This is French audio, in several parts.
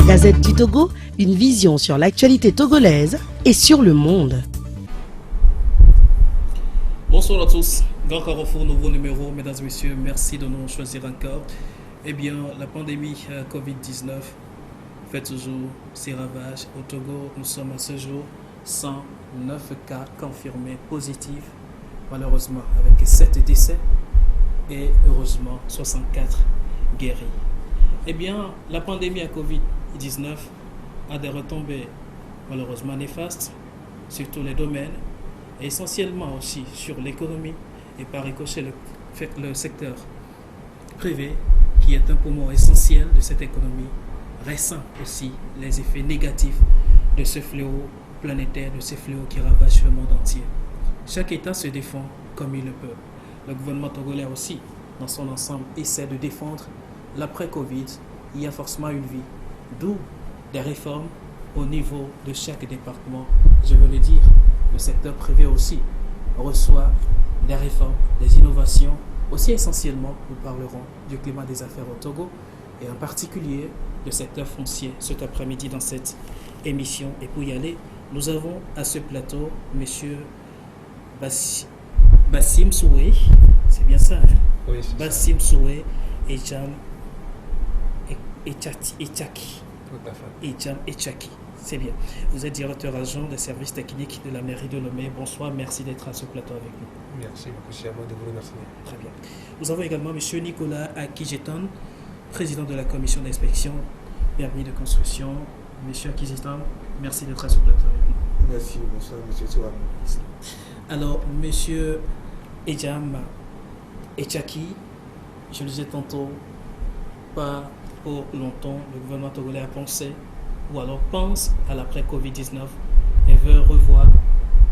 Gazette du Togo, une vision sur l'actualité togolaise et sur le monde. Bonsoir à tous. Grand Carrefour, nouveau numéro. Mesdames et messieurs, merci de nous choisir encore. Eh bien, la pandémie Covid-19 fait toujours ses ravages. Au Togo, nous sommes à ce jour 109 cas confirmés positifs, malheureusement avec 7 décès et heureusement 64 guéris. Eh bien, la pandémie à Covid-19 a des retombées malheureusement néfastes sur tous les domaines, et essentiellement aussi sur l'économie et par ricochet le secteur privé qui est un poumon essentiel de cette économie, ressent aussi les effets négatifs de ce fléau planétaire, de ce fléau qui ravage le monde entier. Chaque État se défend comme il le peut. Le gouvernement togolais aussi, dans son ensemble, essaie de défendre l'après-Covid. Il y a forcément une vie, d'où des réformes au niveau de chaque département. Je veux le dire, le secteur privé aussi reçoit des réformes, des innovations. Aussi essentiellement, nous parlerons du climat des affaires au Togo et en particulier du secteur foncier cet après-midi dans cette émission. Et pour y aller, nous avons à ce plateau M. Bassim Soué, c'est bien ça, hein? Oui, c'est Bassim Soué et Jam Echaki. Tout à fait. Ejam Echaki, c'est bien. Vous êtes directeur adjoint des services techniques de la mairie de Lomé. Bonsoir, merci d'être à ce plateau avec nous. Merci beaucoup, c'est à moi de vous remercier. Très bien. Nous avons également M. Nicolas Akijetan, président de la commission d'inspection permis de construction. M. Akijetan, merci d'être à ce plateau avec nous. Merci, bonsoir, M. Touram. Alors, M. Ejam Echaki, je le disais tantôt, pas pour longtemps, le gouvernement togolais a pensé, ou alors pense à l'après-Covid-19 et veut revoir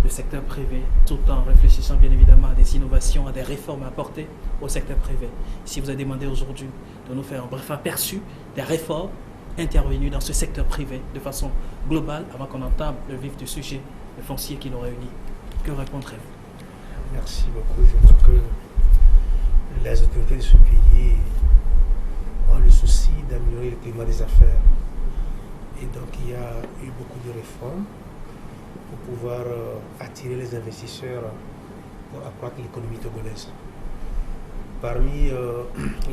le secteur privé, tout en réfléchissant bien évidemment à des innovations, à des réformes à apporter au secteur privé. Si vous avez demandé aujourd'hui de nous faire un bref aperçu des réformes intervenues dans ce secteur privé de façon globale, avant qu'on entame le vif du sujet, le foncier qui nous réunit, que répondrez-vous? Merci beaucoup. Je crois que les autorités de ce pays ont le souci d'améliorer le climat des affaires. Et donc il y a eu beaucoup de réformes pour pouvoir attirer les investisseurs pour accroître l'économie togolaise. Parmi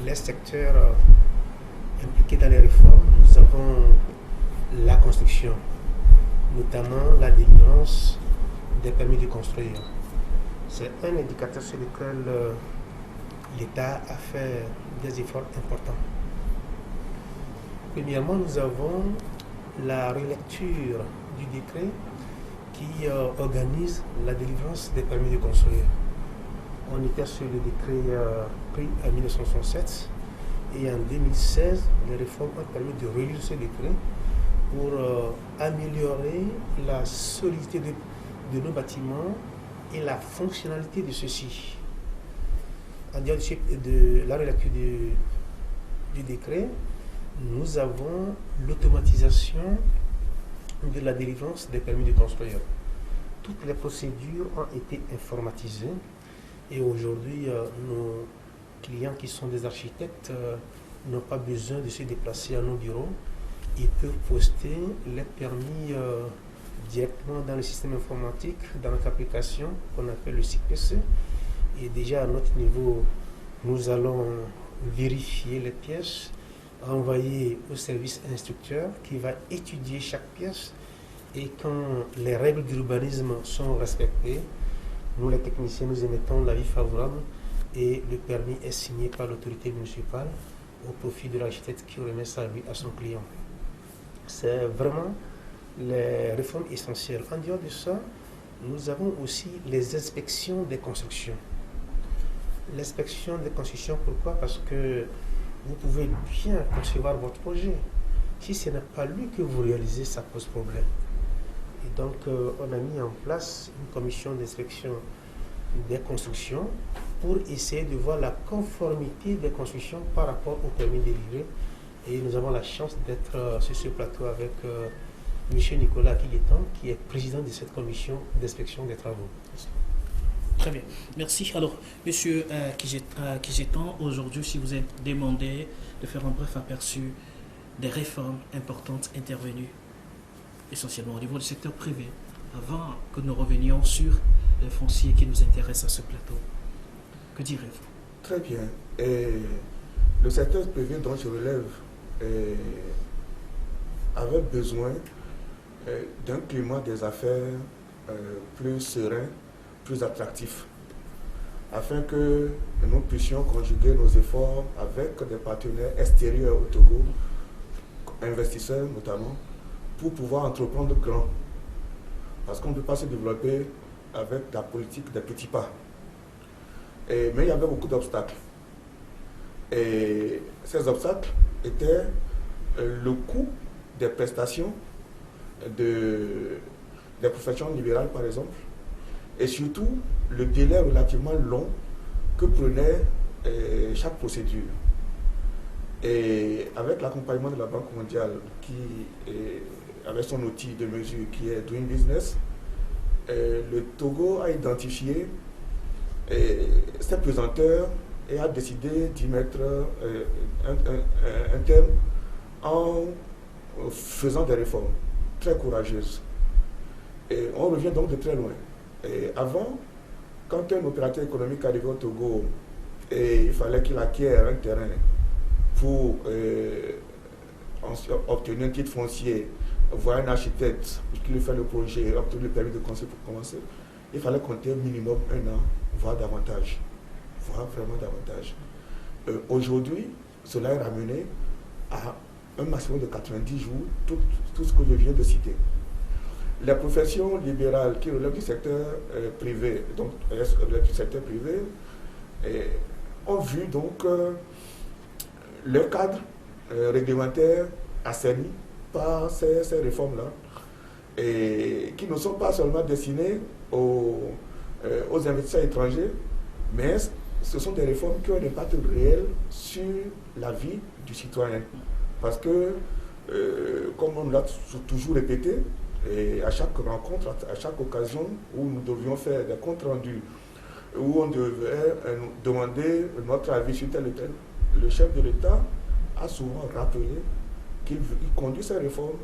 les secteurs impliqués dans les réformes, nous avons la construction, notamment la délivrance des permis de construire. C'est un indicateur sur lequel l'État a fait des efforts importants. Premièrement, nous avons la relecture du décret qui organise la délivrance des permis de construire. On était sur le décret pris en 1967 et en 2016, les réformes ont permis de relire ce décret pour améliorer la solidité de nos bâtiments et la fonctionnalité de ceux-ci. En dehors de la relecture du décret, nous avons l'automatisation de la délivrance des permis de construire. Toutes les procédures ont été informatisées et aujourd'hui, nos clients qui sont des architectes n'ont pas besoin de se déplacer à nos bureaux. Ils peuvent poster les permis directement dans le système informatique, dans notre application qu'on appelle le SICPC. Et déjà à notre niveau, nous allons vérifier les pièces, envoyer au service instructeur qui va étudier chaque pièce, et quand les règles d'urbanisme sont respectées, nous les techniciens nous émettons l'avis favorable et le permis est signé par l'autorité municipale au profit de l'architecte qui remet ça à son client. C'est vraiment les réformes essentielles. En dehors de ça, nous avons aussi les inspections des constructions. L'inspection des constructions, pourquoi? Parce que vous pouvez bien concevoir votre projet. Si ce n'est pas lui que vous réalisez, ça pose problème. Et donc, on a mis en place une commission d'inspection des constructions pour essayer de voir la conformité des constructions par rapport au permis délivré. Et nous avons la chance d'être sur ce plateau avec M. Nicolas Akijetan, qui est président de cette commission d'inspection des travaux. Très bien, merci. Alors, Monsieur Akijetan, aujourd'hui, si vous êtes demandé de faire un bref aperçu des réformes importantes intervenues, essentiellement au niveau du secteur privé, avant que nous revenions sur les fonciers qui nous intéressent à ce plateau. Que direz-vous? Très bien. Et le secteur privé dont je relève avait besoin d'un climat des affaires plus serein, plus attractif, afin que nous puissions conjuguer nos efforts avec des partenaires extérieurs au Togo, investisseurs notamment, pour pouvoir entreprendre grand. Parce qu'on ne peut pas se développer avec la politique des petits pas. Mais il y avait beaucoup d'obstacles. Et ces obstacles étaient le coût des prestations des professions libérales, par exemple, et surtout le délai relativement long que prenait chaque procédure. Et avec l'accompagnement de la Banque mondiale, qui avait son outil de mesure qui est Doing Business, le Togo a identifié ces pesanteurs et a décidé d'y mettre un terme en faisant des réformes très courageuses. Et on revient donc de très loin. Et avant, quand un opérateur économique arrivait au Togo et il fallait qu'il acquiert un terrain pour obtenir un titre foncier, voir un architecte qui lui fait le projet, obtenir le permis de construire pour commencer, il fallait compter minimum 1 an, voire davantage. Voire vraiment davantage. Aujourd'hui, cela est ramené à un maximum de 90 jours, tout ce que je viens de citer. Les professions libérales qui relèvent du secteur privé, donc du secteur privé, ont vu donc leur cadre réglementaire assaini par ces réformes-là, et qui ne sont pas seulement destinées aux investisseurs étrangers, mais ce sont des réformes qui ont un impact réel sur la vie du citoyen. Parce que, comme on l'a toujours répété, et à chaque rencontre, à chaque occasion où nous devions faire des comptes rendus, où on devait demander notre avis sur tel ou tel, le chef de l'État a souvent rappelé qu'il conduit ces réformes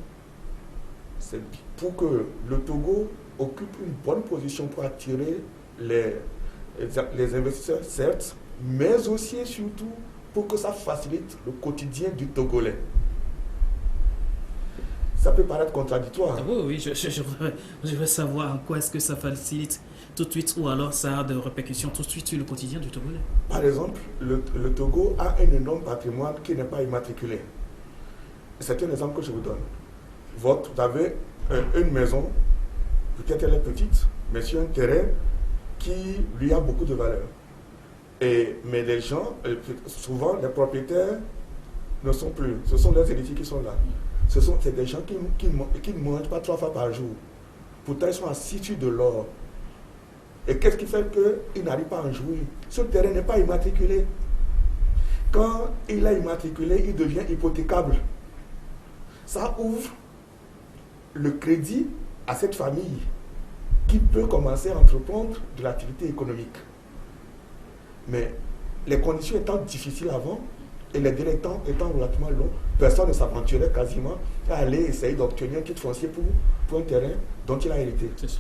pour que le Togo occupe une bonne position pour attirer les investisseurs, certes, mais aussi et surtout pour que ça facilite le quotidien du Togolais. Ça peut paraître contradictoire. Ah oui, je veux savoir en quoi est-ce que ça facilite tout de suite, ou alors ça a des répercussions tout de suite sur le quotidien du Togolais. Par exemple, le Togo a un énorme patrimoine qui n'est pas immatriculé. C'est un exemple que je vous donne. Vous avez une maison, peut-être elle est petite, mais sur un terrain qui lui a beaucoup de valeur. Mais les gens, souvent les propriétaires ne sont plus. Ce sont les héritiers qui sont là. C'est des gens qui ne mangent pas 3 fois par jour. Pourtant, ils sont assis sur de l'or. Et qu'est-ce qui fait qu'ils n'arrivent pas à en jouir? Ce terrain n'est pas immatriculé. Quand il est immatriculé, il devient hypothécable. Ça ouvre le crédit à cette famille qui peut commencer à entreprendre de l'activité économique. Mais les conditions étant difficiles avant, et les délais étant relativement longs, personne ne s'aventurait quasiment à aller essayer d'obtenir un titre foncier pour un terrain dont il a hérité. C'est ça.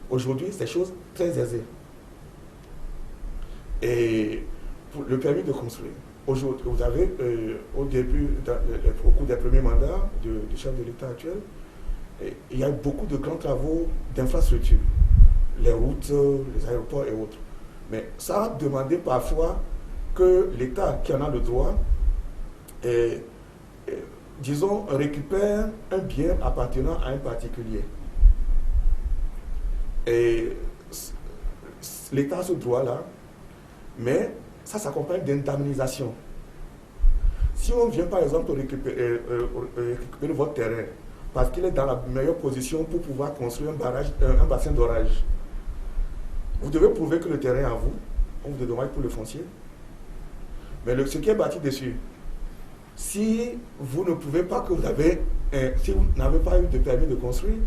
Aujourd'hui, c'est chose très aisée. Et pour le permis de construire, aujourd'hui, vous avez au début, au cours des premiers mandats du chef de l'État actuel, il y a eu beaucoup de grands travaux d'infrastructure, les routes, les aéroports et autres. Mais ça a demandé parfois que l'État, qui en a le droit, disons, récupère un bien appartenant à un particulier. Et l'État a ce droit-là, mais ça s'accompagne d'indemnisation. Si on vient par exemple récupérer votre terrain parce qu'il est dans la meilleure position pour pouvoir construire un bassin d'orage, vous devez prouver que le terrain est à vous, on vous dédommage pour le foncier. Mais ce qui est bâti dessus, si vous ne prouvez pas que si vous n'avez pas eu de permis de construire,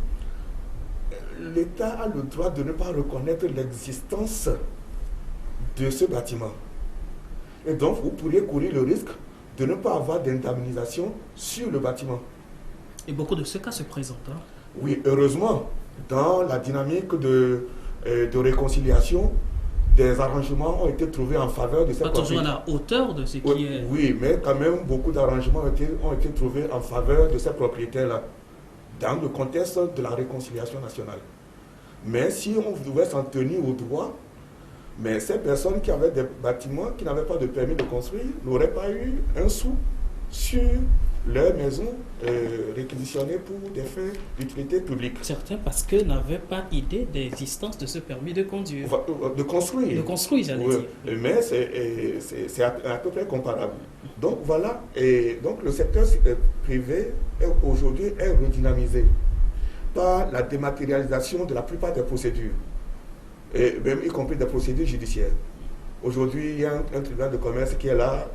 l'État a le droit de ne pas reconnaître l'existence de ce bâtiment. Et donc, vous pourriez courir le risque de ne pas avoir d'indemnisation sur le bâtiment. Et beaucoup de ce cas se présentent. Hein. Oui, heureusement, dans la dynamique de réconciliation, des arrangements ont été trouvés en faveur de cette Pas toujours à la hauteur de ce qui oui, est... Oui, mais quand même, beaucoup d'arrangements ont été trouvés en faveur de ces propriétaires-là, dans le contexte de la réconciliation nationale. Mais si on devait s'en tenir au droit, mais ces personnes qui avaient des bâtiments, qui n'avaient pas de permis de construire, n'auraient pas eu un sou sur leur maison réquisitionnée pour des fins d'utilité publique. Certains parce qu'ils n'avaient pas idée d'existence de ce permis de conduire. De construire. De construire, j'allais Oui, dire. mais c'est à peu près comparable. Donc voilà, et donc le secteur privé aujourd'hui est redynamisé par la dématérialisation de la plupart des procédures, et même y compris des procédures judiciaires. Aujourd'hui, il y a un tribunal de commerce qui est là,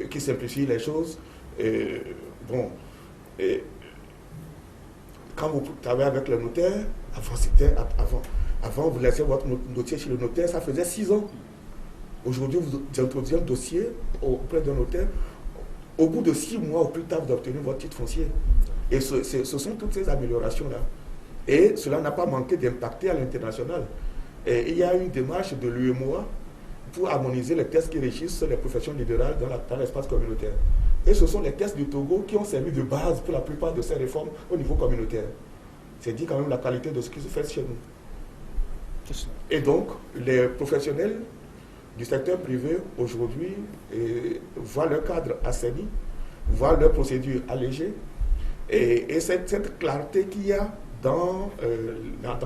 qui simplifie les choses. Quand vous travaillez avec le notaire, avant vous laissez votre dossier chez le notaire, ça faisait 6 ans. Aujourd'hui, vous introduisez un dossier auprès d'un notaire. Au bout de 6 mois, au plus tard, vous obtenez votre titre foncier. Et ce sont toutes ces améliorations-là. Et cela n'a pas manqué d'impacter à l'international. Et il y a une démarche de l'UEMOA pour harmoniser les tests qui régissent les professions libérales dans l'espace communautaire. Et ce sont les tests du Togo qui ont servi de base pour la plupart de ces réformes au niveau communautaire. C'est dit quand même la qualité de ce qui se fait chez nous. Et donc, les professionnels du secteur privé aujourd'hui voient leur cadre assaini, voient leurs procédures allégées. Et cette clarté qu'il y a dans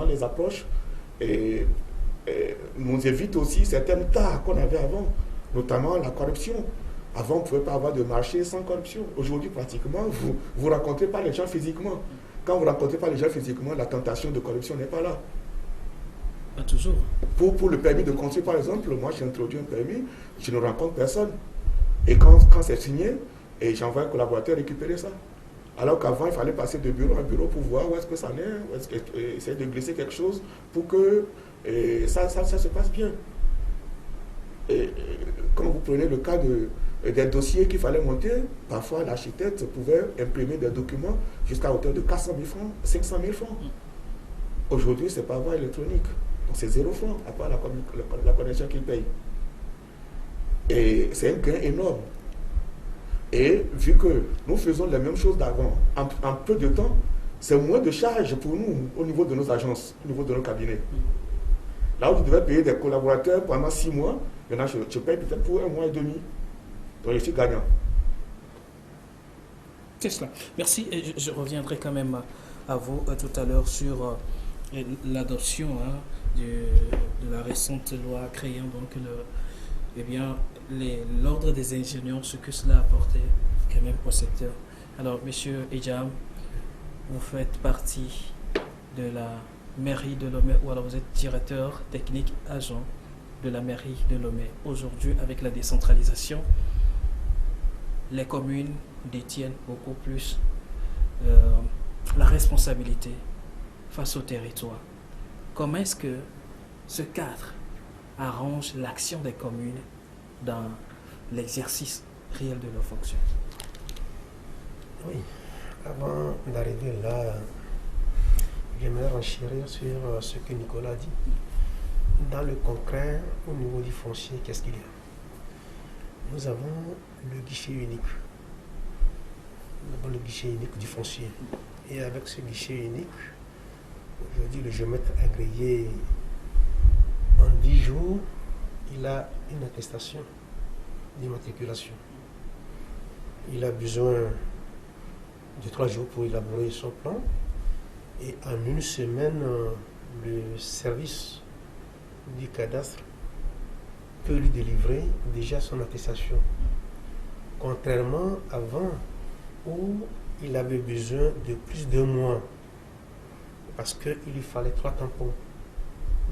les approches nous évite aussi certaines tares qu'on avait avant, notamment la corruption. Avant, on ne pouvait pas avoir de marché sans corruption. Aujourd'hui, pratiquement, vous ne rencontrez pas les gens physiquement. Quand vous ne rencontrez pas les gens physiquement, la tentation de corruption n'est pas là. Pas toujours. Pour le permis de construire, par exemple, moi j'ai introduit un permis, je ne rencontre personne. Et quand c'est signé, j'envoie un collaborateur récupérer ça. Alors qu'avant, il fallait passer de bureau en bureau pour voir où est-ce que ça en est, essayer de glisser quelque chose pour que ça se passe bien. Quand vous prenez le cas des dossiers qu'il fallait monter, parfois l'architecte pouvait imprimer des documents jusqu'à hauteur de 400 000 francs, 500 000 francs. Aujourd'hui, c'est par voie électronique. Donc c'est 0 francs, à part la connexion qu'il paye. Et c'est un gain énorme. Et vu que nous faisons les mêmes choses d'avant, en peu de temps, c'est moins de charges pour nous au niveau de nos agences, au niveau de nos cabinets. Là où vous devez payer des collaborateurs pendant 6 mois, maintenant je paye peut-être pour 1 mois et demi. Donc je suis gagnant. C'est cela. Merci. Et je reviendrai quand même à vous tout à l'heure sur l'adoption de la récente loi créant donc l'ordre des ingénieurs, ce que cela a apporté quand même au secteur. Alors, Monsieur Ejam, vous faites partie de la mairie de Lomé, ou alors vous êtes directeur technique agent de la mairie de Lomé. Aujourd'hui, avec la décentralisation, les communes détiennent beaucoup plus la responsabilité face au territoire. Comment est-ce que ce cadre arrange l'action des communes dans l'exercice réel de leurs fonctions? Oui, avant d'arriver là, j'aimerais renchérir sur ce que Nicolas a dit. Dans le concret, au niveau du foncier, qu'est-ce qu'il y a? Nous avons le guichet unique. Nous avons le guichet unique du foncier. Et avec ce guichet unique, aujourd'hui, le géomètre agréé, en 10 jours, il a une attestation d'immatriculation. Il a besoin de 3 jours pour élaborer son plan. Et en 1 semaine, le service du cadastre peut lui délivrer déjà son attestation. Contrairement avant où il avait besoin de plus de mois parce qu'il lui fallait 3 tampons.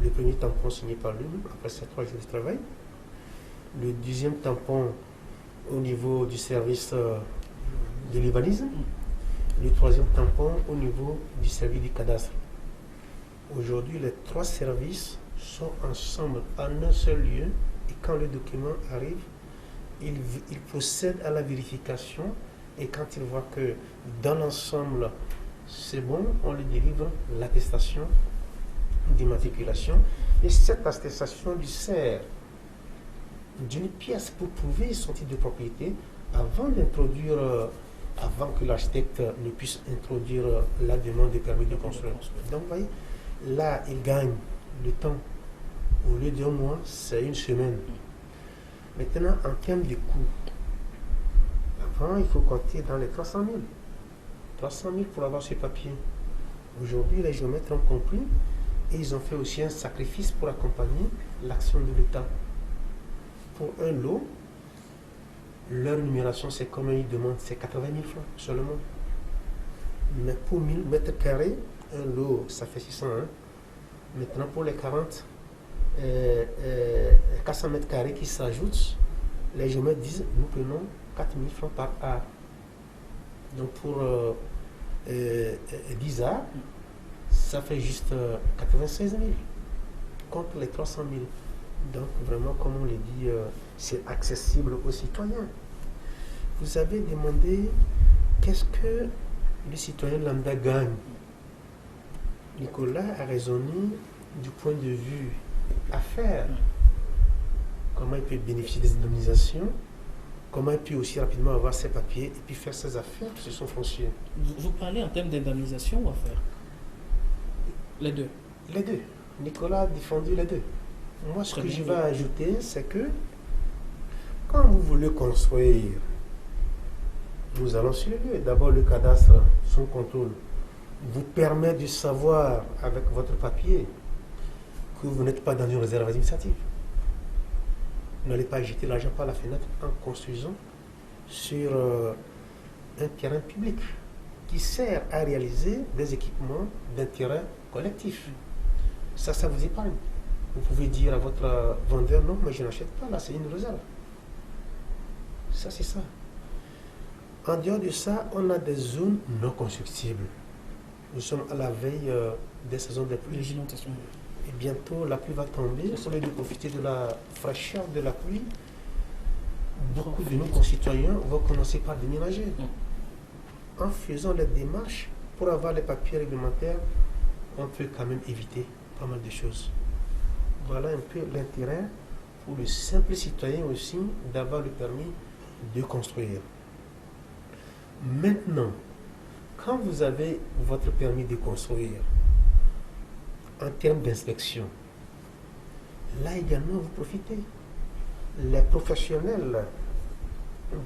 Le premier tampon signé par lui, après ces 3 jours de travail. Le deuxième tampon au niveau du service de l'urbanisme. Le troisième tampon au niveau du service du cadastre. Aujourd'hui, les 3 services sont ensemble en un seul lieu et quand le document arrive, il procède à la vérification et quand il voit que dans l'ensemble c'est bon, on lui délivre l'attestation d'immatriculation et cette attestation lui sert d'une pièce pour prouver son titre de propriété avant que l'architecte ne puisse introduire la demande de permis de construire. Donc, vous voyez, là, il gagne le temps. Au lieu d'1 mois, c'est 1 semaine. Maintenant, en termes de coûts, avant, il faut compter dans les 300 000. 300 000 pour avoir ce papier. Aujourd'hui, les géomètres ont compris et ils ont fait aussi un sacrifice pour accompagner l'action de l'État. Pour un lot, leur numération, c'est comme ils demandent, c'est 80 000 francs seulement. Mais pour 1000 mètres carrés, un lot, ça fait 601. Maintenant, pour les 400 mètres carrés qui s'ajoutent, les géomètres disent, nous prenons 4 000 francs par art. Donc pour 10 arts, ça fait juste 96 000 contre les 300 000. Donc vraiment, comme on l'a dit, c'est accessible aux citoyens. Vous avez demandé qu'est-ce que le citoyen lambda gagne. Nicolas a raisonné du point de vue affaires. Comment il peut bénéficier des indemnisations, comment il peut aussi rapidement avoir ses papiers et puis faire ses affaires sur son foncier. Vous parlez en termes d'indemnisation ou affaires? Les deux. Les deux. Nicolas a défendu les deux. Moi, ce que je vais ajouter, c'est que quand vous voulez construire, nous allons sur le lieu. D'abord, le cadastre, son contrôle, vous permet de savoir avec votre papier que vous n'êtes pas dans une réserve administrative. Vous n'allez pas jeter l'argent par la fenêtre en construisant sur un terrain public qui sert à réaliser des équipements d'intérêt collectif. Ça vous épargne. Vous pouvez dire à votre vendeur, non, mais je n'achète pas, là c'est une réserve. Ça, c'est ça. En dehors de ça, on a des zones non constructibles. Nous sommes à la veille des saisons des pluies. Et bientôt, la pluie va tomber. Au lieu de profiter de la fraîcheur de la pluie, beaucoup de nos concitoyens vont commencer par déménager. En faisant les démarches pour avoir les papiers réglementaires, on peut quand même éviter pas mal de choses. Voilà un peu l'intérêt pour le simple citoyen aussi d'avoir le permis de construire. Maintenant, quand vous avez votre permis de construire, en termes d'inspection, là également vous profitez. Les professionnels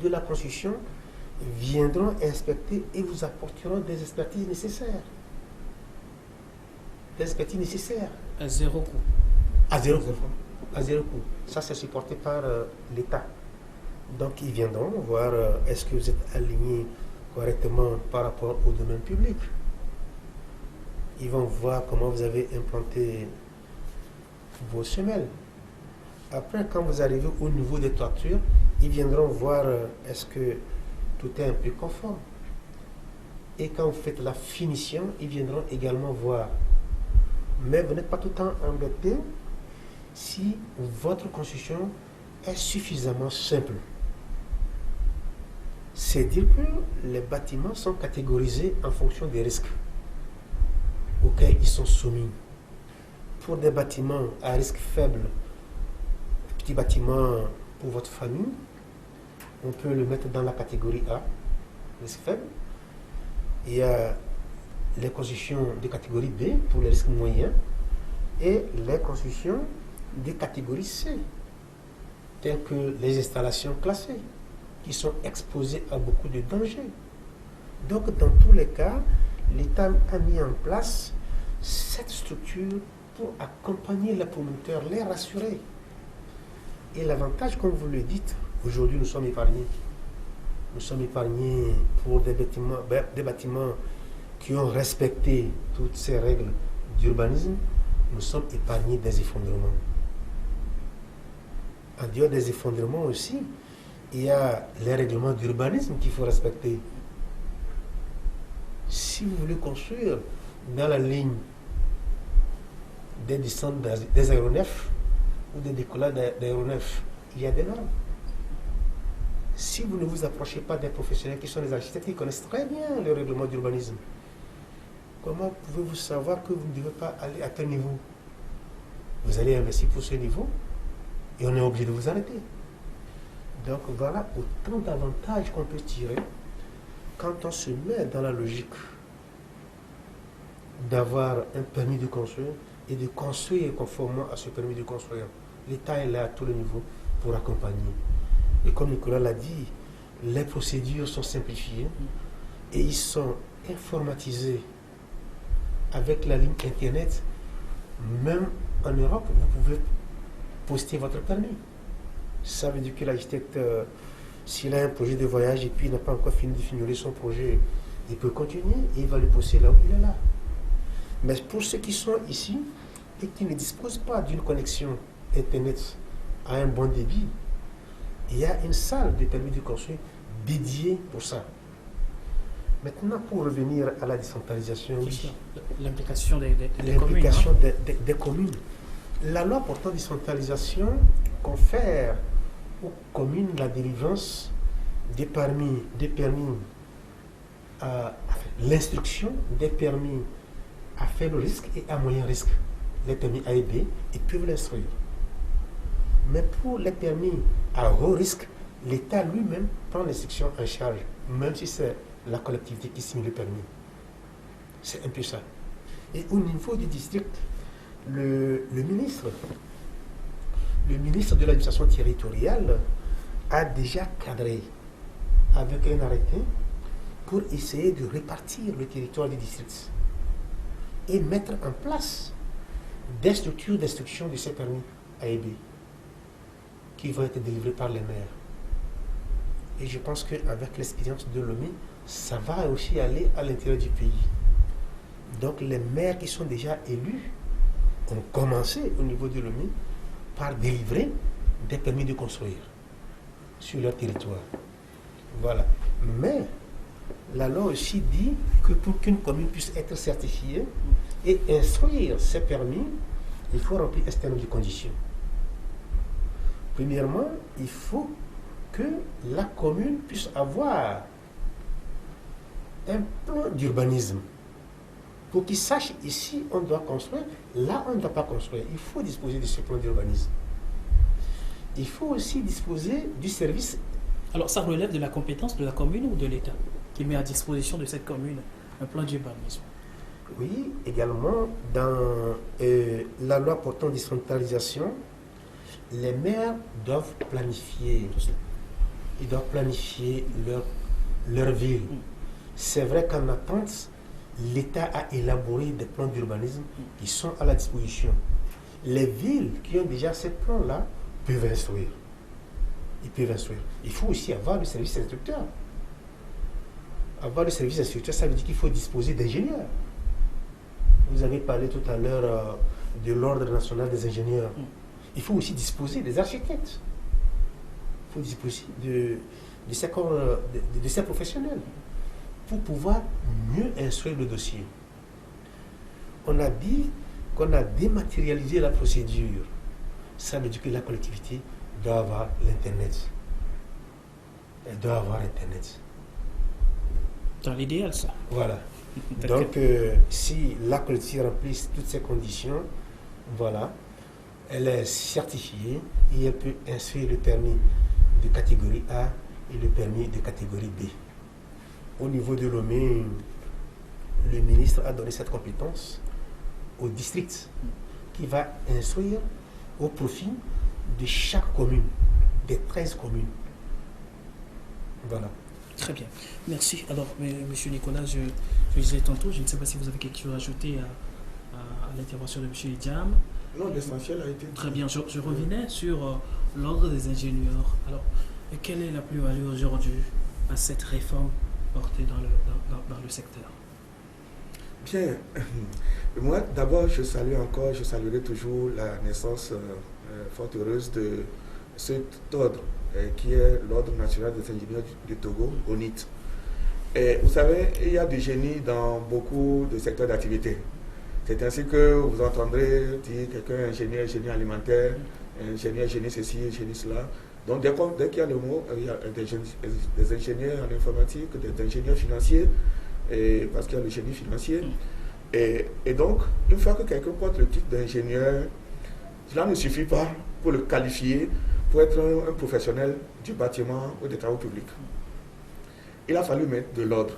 de la construction viendront inspecter et vous apporteront des expertises nécessaires. Des expertises nécessaires. À zéro coût. À zéro coût. À zéro coût. Ça, c'est supporté par l'État. Donc, ils viendront voir est-ce que vous êtes aligné correctement par rapport au domaine public. Ils vont voir comment vous avez implanté vos semelles. Après, quand vous arrivez au niveau des toitures, ils viendront voir est-ce que tout est un peu conforme. Et quand vous faites la finition, ils viendront également voir. Mais vous n'êtes pas tout le temps embêté si votre construction est suffisamment simple. C'est dire que les bâtiments sont catégorisés en fonction des risques auxquels ils sont soumis. Pour des bâtiments à risque faible, petits bâtiments pour votre famille, on peut le mettre dans la catégorie A, risque faible. Il y a les constructions de catégorie B pour les risques moyens et les constructions de catégorie C, telles que les installations classées, qui sont exposées à beaucoup de dangers. Donc, dans tous les cas, l'État a mis en place cette structure pour accompagner les promoteurs, les rassurer. Et l'avantage, comme vous le dites, aujourd'hui nous sommes épargnés. Nous sommes épargnés pour des bâtiments qui ont respecté toutes ces règles d'urbanisme. Nous sommes épargnés des effondrements. En dehors des effondrements aussi, il y a les règlements d'urbanisme qu'il faut respecter. Si vous voulez construire dans la ligne des descentes des aéronefs ou des décollages d'aéronefs, il y a des normes. Si vous ne vous approchez pas des professionnels qui sont les architectes, qui connaissent très bien le règlement d'urbanisme, comment pouvez-vous savoir que vous ne devez pas aller à tel niveau? Vous allez investir pour ce niveau et on est obligé de vous arrêter. Donc voilà autant d'avantages qu'on peut tirer quand on se met dans la logique d'avoir un permis de construire et de construire conformément à ce permis de construire. L'État est là à tous les niveaux pour accompagner. Et comme Nicolas l'a dit, les procédures sont simplifiées et ils sont informatisés avec la ligne Internet. Même en Europe, vous pouvez poster votre permis. Ça veut dire que l'architecte, s'il a un projet de voyage et puis il n'a pas encore fini de finir son projet, il peut continuer et il va le poster là où il est là. Mais pour ceux qui sont ici et qui ne disposent pas d'une connexion Internet à un bon débit, il y a une salle de permis de construire dédiée pour ça. Maintenant, pour revenir à la décentralisation, oui. L'implication des communes. L'implication des communes. La loi portant décentralisation confère aux communes la délivrance des permis, l'instruction des permis à faible risque et à moyen risque. Les permis A et B, ils peuvent l'instruire. Mais pour les permis à haut risque, l'État lui-même prend l'instruction en charge, même si c'est la collectivité qui signe le permis. C'est un peu ça. Et au niveau du district, le ministre de l'administration territoriale a déjà cadré avec un arrêté pour essayer de répartir le territoire du district et mettre en place des structures d'instruction de ces permis A et B qui vont être délivrés par les maires. Et je pense qu'avec l'expérience de l'OMI, ça va aussi aller à l'intérieur du pays. Donc les maires qui sont déjà élus ont commencé au niveau de l'OMI par délivrer des permis de construire sur leur territoire. Voilà. Mais la loi aussi dit que pour qu'une commune puisse être certifiée et instruire ses permis, il faut remplir un certain nombre de conditions. Premièrement, il faut que la commune puisse avoir un plan d'urbanisme pour qu'ils sachent ici on doit construire, là on ne doit pas construire. Il faut disposer de ce plan d'urbanisme. Il faut aussi disposer du service. Alors ça relève de la compétence de la commune ou de l'État qui met à disposition de cette commune un plan d'urbanisme? Oui, également dans la loi portant décentralisation, les maires doivent planifier. Ils doivent planifier leur ville. C'est vrai qu'en attente, l'État a élaboré des plans d'urbanisme qui sont à la disposition. Les villes qui ont déjà ces plans-là peuvent instruire. Ils peuvent instruire. Il faut aussi avoir le service instructeur. Avoir le service instructeur, ça veut dire qu'il faut disposer d'ingénieurs. Vous avez parlé tout à l'heure de l'Ordre national des ingénieurs. Il faut aussi disposer des architectes. Il faut disposer de ces professionnels pour pouvoir mieux instruire le dossier. On a dit qu'on a dématérialisé la procédure. Ça veut dire que la collectivité doit avoir l'Internet. Elle doit avoir Internet. Dans l'idéal, ça. Voilà. Donc, si la collectivité remplit toutes ces conditions, voilà, elle est certifiée et elle peut inscrire le permis de catégorie A et le permis de catégorie B. Au niveau de l'OME, le ministre a donné cette compétence au district qui va instruire au profit de chaque commune, des 13 communes. Voilà. Très bien. Merci. Alors, monsieur Nicolas, je disais tantôt, je ne sais pas si vous avez quelque chose à ajouter à l'intervention de monsieur Diam. Non, l'essentiel a été... Très bien. Je revenais sur l'ordre des ingénieurs. Alors, quelle est la plus-value aujourd'hui à cette réforme portée dans le secteur? Bien. Moi, d'abord, je saluerai toujours la naissance fort heureuse de cet ordre qui est l'Ordre national des ingénieurs du Togo, ONIT. Et vous savez, il y a du génie dans beaucoup de secteurs d'activité. C'est ainsi que vous entendrez dire quelqu'un ingénieur, génie alimentaire, ingénieur, génie ceci, génie cela. Donc dès qu'il y a le mot, il y a des ingénieurs en informatique, des ingénieurs financiers, parce qu'il y a le génie financier. Et donc, une fois que quelqu'un porte le titre d'ingénieur, cela ne suffit pas pour le qualifier, pour être un professionnel du bâtiment ou des travaux publics. Il a fallu mettre de l'ordre.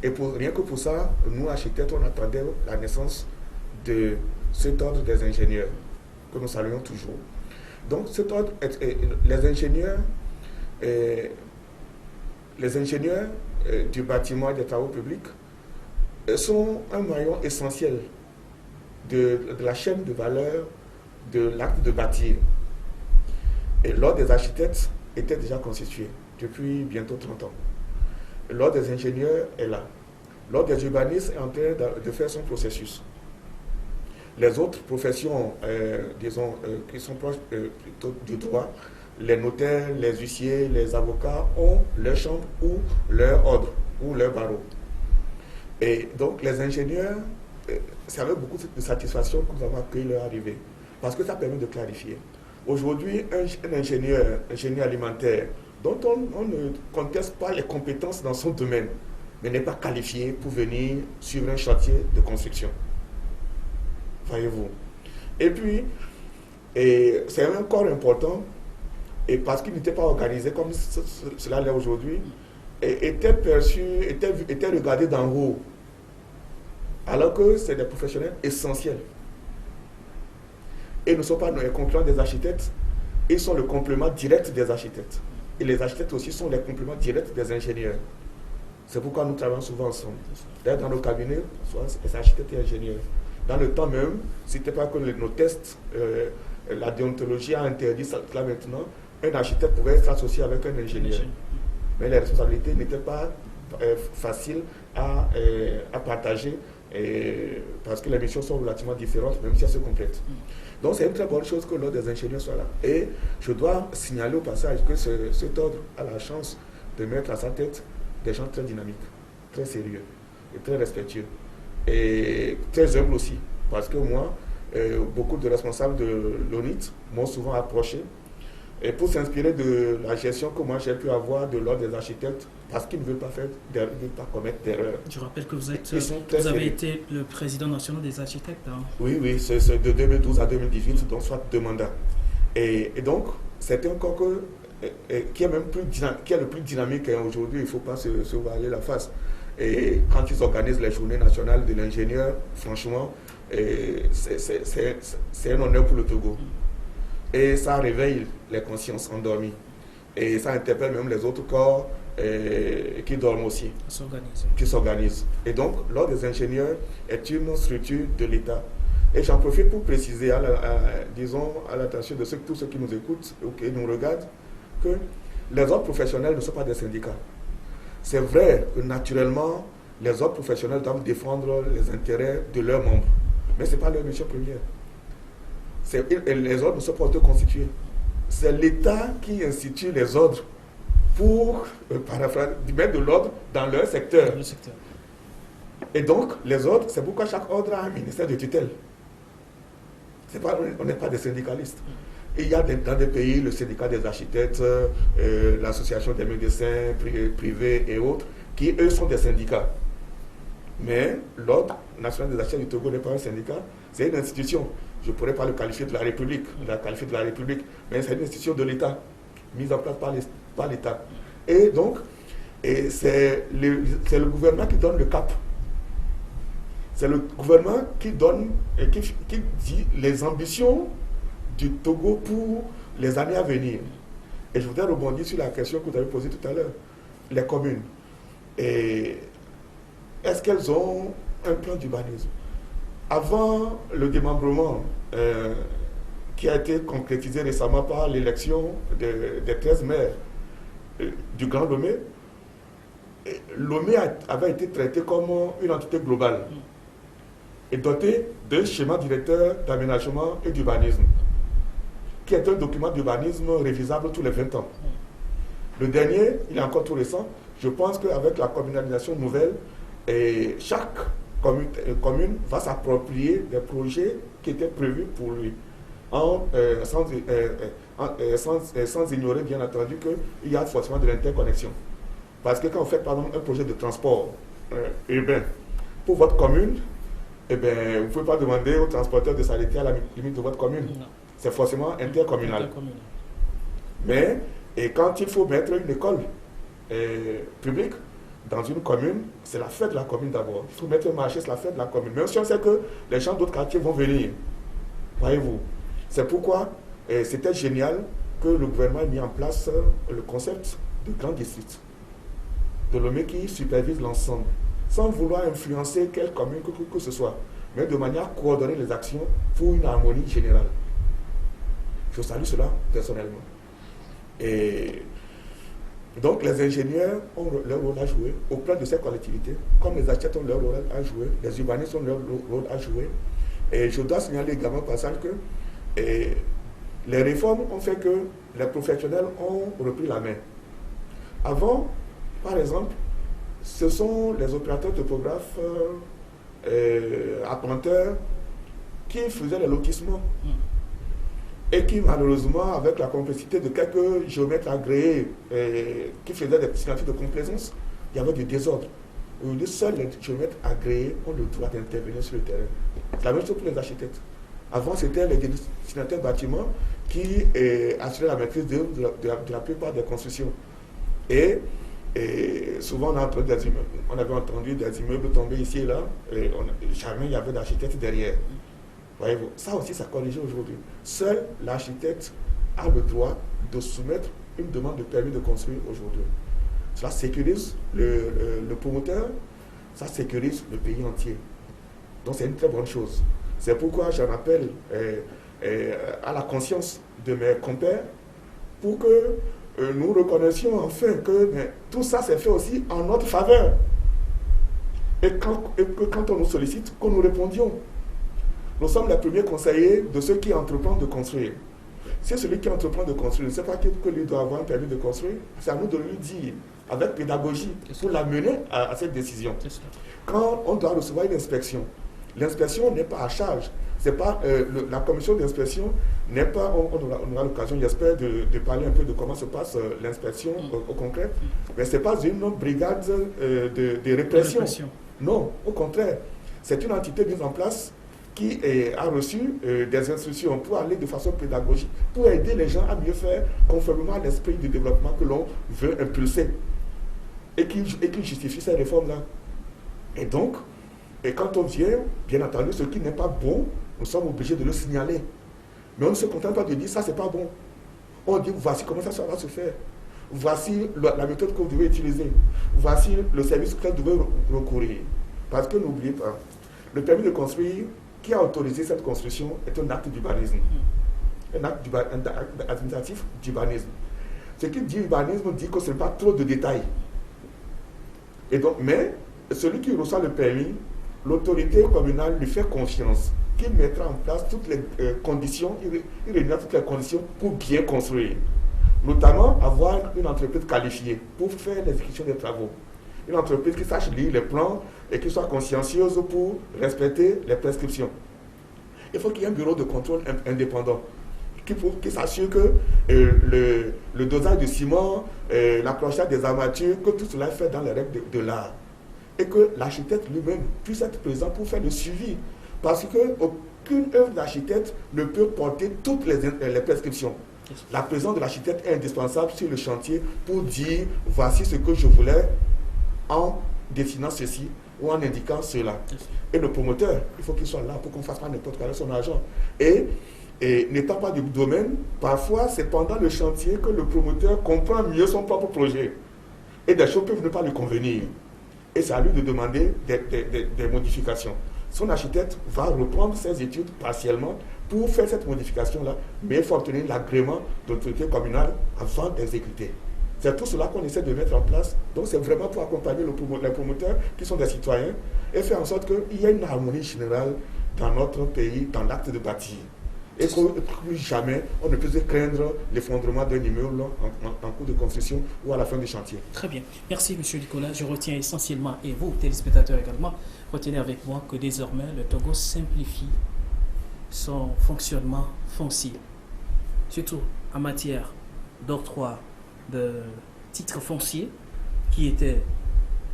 Et rien que pour ça, nous, architectes, on attendait la naissance de cet ordre des ingénieurs, que nous saluons toujours. Donc, cet ordre, les ingénieurs du bâtiment et des travaux publics sont un maillon essentiel de la chaîne de valeur de l'acte de bâtir. Et l'ordre des architectes était déjà constitué depuis bientôt 30 ans. L'ordre des ingénieurs est là. L'ordre des urbanistes est en train de faire son processus. Les autres professions, disons, qui sont proches du droit, les notaires, les huissiers, les avocats ont leur chambre ou leur ordre ou leur barreau. Et donc les ingénieurs, c'est avec beaucoup de satisfaction que nous avons accueilli leur arrivée, parce que ça permet de clarifier. Aujourd'hui, un ingénieur alimentaire, dont on ne conteste pas les compétences dans son domaine, mais n'est pas qualifié pour venir suivre un chantier de construction. Voyez-vous. Et puis, c'est un corps important, et parce qu'il n'était pas organisé comme cela l'est aujourd'hui, était perçu, était regardé d'en haut, alors que c'est des professionnels essentiels. Et ne sont pas les concurrents des architectes, ils sont le complément direct des architectes. Et les architectes aussi sont les compléments directs des ingénieurs. C'est pourquoi nous travaillons souvent ensemble. D'ailleurs, dans nos cabinets, soit les architectes et ingénieurs. Dans le temps même, ce n'était pas que nos tests, la déontologie a interdit ça là maintenant, un architecte pouvait être associé avec un ingénieur. Mais les responsabilités n'étaient pas faciles à partager, parce que les missions sont relativement différentes, même si elles se complètent. Donc c'est une très bonne chose que l'ordre des ingénieurs soit là. Et je dois signaler au passage que cet ordre a la chance de mettre à sa tête des gens très dynamiques, très sérieux, et très respectueux, et très humbles aussi. Parce que moi, beaucoup de responsables de l'ONIT m'ont souvent approché, et pour s'inspirer de la gestion que moi j'ai pu avoir de l'ordre des architectes, parce qu'ils ne veulent pas commettre d'erreurs. Je rappelle que vous avez été le président national des architectes. Hein. Oui, c'est de 2012 à 2018, donc soit 2 mandats. Et donc, c'est un corps qui est le plus dynamique aujourd'hui, il ne faut pas se voiler la face. Et quand ils organisent les journées nationales de l'ingénieur, franchement, c'est un honneur pour le Togo. Et ça réveille les consciences endormies. Et ça interpelle même les autres corps qui dorment aussi, qui s'organisent. Et donc, l'ordre des ingénieurs est une structure de l'État. Et j'en profite pour préciser, disons, à l'attention de tous ceux qui nous écoutent ou qui nous regardent, que les ordres professionnels ne sont pas des syndicats. C'est vrai que naturellement, les ordres professionnels doivent défendre les intérêts de leurs membres. Mais ce n'est pas leur mission première. Les ordres ne sont pas autoconstitués. C'est l'État qui institue les ordres pour mettre de l'ordre dans leur secteur. Et donc, les ordres, c'est pourquoi chaque ordre a un ministère de tutelle. On n'est pas des syndicalistes. Et il y a dans des pays le syndicat des architectes, l'association des médecins privés et autres, qui eux sont des syndicats. Mais l'ordre national des architectes du Togo n'est pas un syndicat, c'est une institution. Je ne pourrais pas le qualifier de la République, mais c'est une institution de l'État, mise en place par l'État. Et donc, c'est le gouvernement qui donne le cap. C'est le gouvernement qui donne, qui dit les ambitions du Togo pour les années à venir. Et je voudrais rebondir sur la question que vous avez posée tout à l'heure. Les communes. Est-ce qu'elles ont un plan d'urbanisme? Avant le démembrement qui a été concrétisé récemment par l'élection des 13 maires du Grand Lomé, Lomé avait été traité comme une entité globale et dotée d'un schéma directeur d'aménagement et d'urbanisme, qui est un document d'urbanisme révisable tous les 20 ans. Le dernier, il est encore tout récent. Je pense qu'avec la communalisation nouvelle, chaque commune va s'approprier des projets qui étaient prévus pour lui en sans ignorer bien entendu qu'il y a forcément de l'interconnexion. Parce que quand vous faites par exemple un projet de transport urbain pour votre commune, eh bien, vous ne pouvez pas demander au transporteur de s'arrêter à la limite de votre commune. C'est forcément intercommunal. Mais quand il faut mettre une école publique dans une commune, c'est la fête de la commune d'abord. Il faut mettre un marché, c'est la fête de la commune. Même si on sait que les gens d'autres quartiers vont venir. Voyez-vous. C'est pourquoi c'était génial que le gouvernement ait mis en place le concept de grand district. De l'homme qui supervise l'ensemble, sans vouloir influencer quelle commune que ce soit, mais de manière à coordonner les actions pour une harmonie générale. Je salue cela personnellement. Et donc les ingénieurs ont leur rôle à jouer au plan de ces collectivités, comme les architectes ont leur rôle à jouer, les urbanistes ont leur rôle à jouer. Et je dois signaler également au passage que les réformes ont fait que les professionnels ont repris la main. Avant, par exemple, ce sont les opérateurs topographes, appointeurs qui faisaient les lotissements et qui malheureusement, avec la complexité de quelques géomètres agréés qui faisaient des signatures de complaisance, il y avait du désordre. Aujourd'hui, seuls les géomètres agréés ont le droit d'intervenir sur le terrain. C'est la même chose pour les architectes. Avant, c'était les dessinateurs bâtiments qui assuraient la maîtrise de la plupart des constructions. Et souvent, on avait entendu des immeubles tomber ici et là, et jamais il y avait d'architecte derrière. Voyez-vous, ça aussi, ça corrige aujourd'hui. Seul l'architecte a le droit de soumettre une demande de permis de construire aujourd'hui. Cela sécurise le promoteur, ça sécurise le pays entier. Donc c'est une très bonne chose. C'est pourquoi j'en appelle à la conscience de mes compères pour que nous reconnaissions enfin que tout ça s'est fait aussi en notre faveur. Et que quand on nous sollicite, que nous répondions. Nous sommes les premiers conseillers de ceux qui entreprennent de construire. Si celui qui entreprend de construire ne sait pas que lui doit avoir un permis de construire, c'est à nous de lui dire, avec pédagogie, pour l'amener à cette décision. Quand on doit recevoir une inspection, l'inspection n'est pas à charge. C'est pas, la commission d'inspection n'est pas, on aura l'occasion, j'espère, de parler un peu de comment se passe l'inspection au concret, mais ce n'est pas une brigade de répression. Non, au contraire, c'est une entité mise en place qui a reçu des instructions pour aller de façon pédagogique, pour aider les gens à mieux faire conformément à l'esprit du développement que l'on veut impulser et qui justifie ces réformes-là. Et donc, quand on vient, bien entendu, ce qui n'est pas bon, nous sommes obligés de le signaler. Mais on ne se contente pas de dire ça, c'est pas bon. On dit voici comment ça va se faire. Voici la méthode que vous devez utiliser. Voici le service que vous devez recourir. Parce que n'oubliez pas, le permis de construire qui a autorisé cette construction est un acte d'urbanisme. Un acte administratif d'urbanisme. Ce qui dit urbanisme dit que ce n'est pas trop de détails. Et donc, mais celui qui reçoit le permis, l'autorité communale lui fait confiance, qu'il mettra en place toutes les conditions, il réunira toutes les conditions pour bien construire. Notamment avoir une entreprise qualifiée pour faire l'exécution des travaux. Une entreprise qui sache lire les plans et qui soit consciencieuse pour respecter les prescriptions. Il faut qu'il y ait un bureau de contrôle indépendant qui s'assure que le dosage de ciment, l'approchage des armatures, que tout cela est fait dans les règles de l'art. Et que l'architecte lui-même puisse être présent pour faire le suivi. Parce qu'aucune œuvre d'architecte ne peut porter toutes les prescriptions. La présence de l'architecte est indispensable sur le chantier pour dire voici ce que je voulais en dessinant ceci ou en indiquant cela. Et le promoteur, il faut qu'il soit là pour qu'on ne fasse pas n'importe quoi avec son argent. Et n'étant pas du domaine, parfois c'est pendant le chantier que le promoteur comprend mieux son propre projet. Et des choses peuvent ne pas lui convenir. Et c'est à lui de demander des modifications. Son architecte va reprendre ses études partiellement pour faire cette modification-là, mais il faut obtenir l'agrément de l'autorité communale avant d'exécuter. C'est tout cela qu'on essaie de mettre en place. Donc c'est vraiment pour accompagner les promoteurs qui sont des citoyens et faire en sorte qu'il y ait une harmonie générale dans notre pays, dans l'acte de bâtir. Et que plus jamais on ne puisse craindre l'effondrement d'un immeuble en cours de construction ou à la fin du chantier. Très bien. Merci M. Nicolas. Je retiens essentiellement, et vous, téléspectateurs également, retenez avec moi que désormais le Togo simplifie son fonctionnement foncier. Surtout en matière d'octroi de titres fonciers, qui était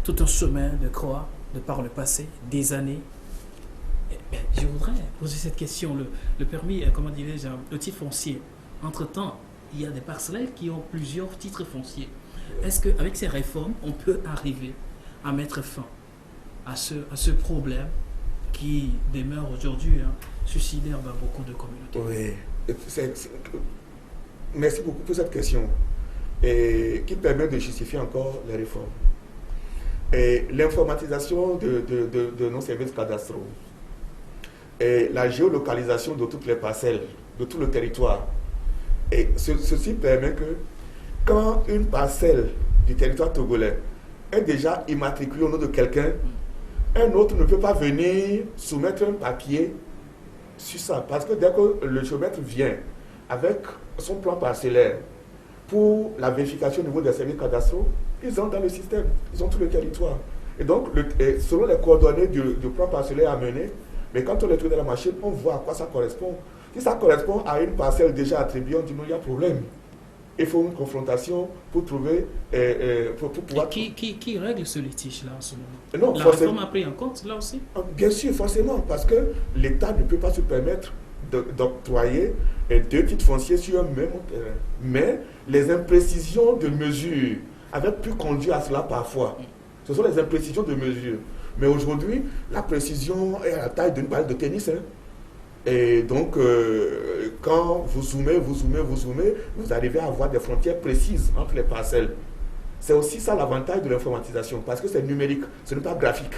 tout un chemin de croix de par le passé, des années. Je voudrais poser cette question. Le permis, comment dirais-je, le titre foncier, entre-temps, il y a des parcelles qui ont plusieurs titres fonciers. Est-ce qu'avec ces réformes, on peut arriver à mettre fin à ce problème qui demeure aujourd'hui suicidaire dans beaucoup de communautés? Oui, merci beaucoup pour cette question et qui permet de justifier encore les réformes. Et l'informatisation de nos services cadastraux et la géolocalisation de toutes les parcelles, de tout le territoire. Et ceci permet que quand une parcelle du territoire togolais est déjà immatriculée au nom de quelqu'un, un autre ne peut pas venir soumettre un papier sur ça. Parce que dès que le géomètre vient avec son plan parcellaire pour la vérification au niveau des services cadastraux, ils ont dans le système, ils ont tout le territoire. Et donc, selon les coordonnées du plan parcellaire à mener, mais quand on les trouve dans la machine, on voit à quoi ça correspond. Si ça correspond à une parcelle déjà attribuée, on dit non, il y a problème. Il faut une confrontation pour trouver, pour pouvoir... Et qui règle ce litige-là en ce moment? Non, la réforme a pris en compte là aussi? Bien sûr, forcément, parce que l'État ne peut pas se permettre d'octroyer 2 titres fonciers sur un même terrain. Mais les imprécisions de mesure avaient pu conduire à cela parfois. Ce sont les imprécisions de mesure. Mais aujourd'hui, la précision est à la taille d'une balle de tennis. Et donc, quand vous zoomez, vous arrivez à avoir des frontières précises entre les parcelles. C'est aussi ça l'avantage de l'informatisation, parce que c'est numérique, ce n'est pas graphique.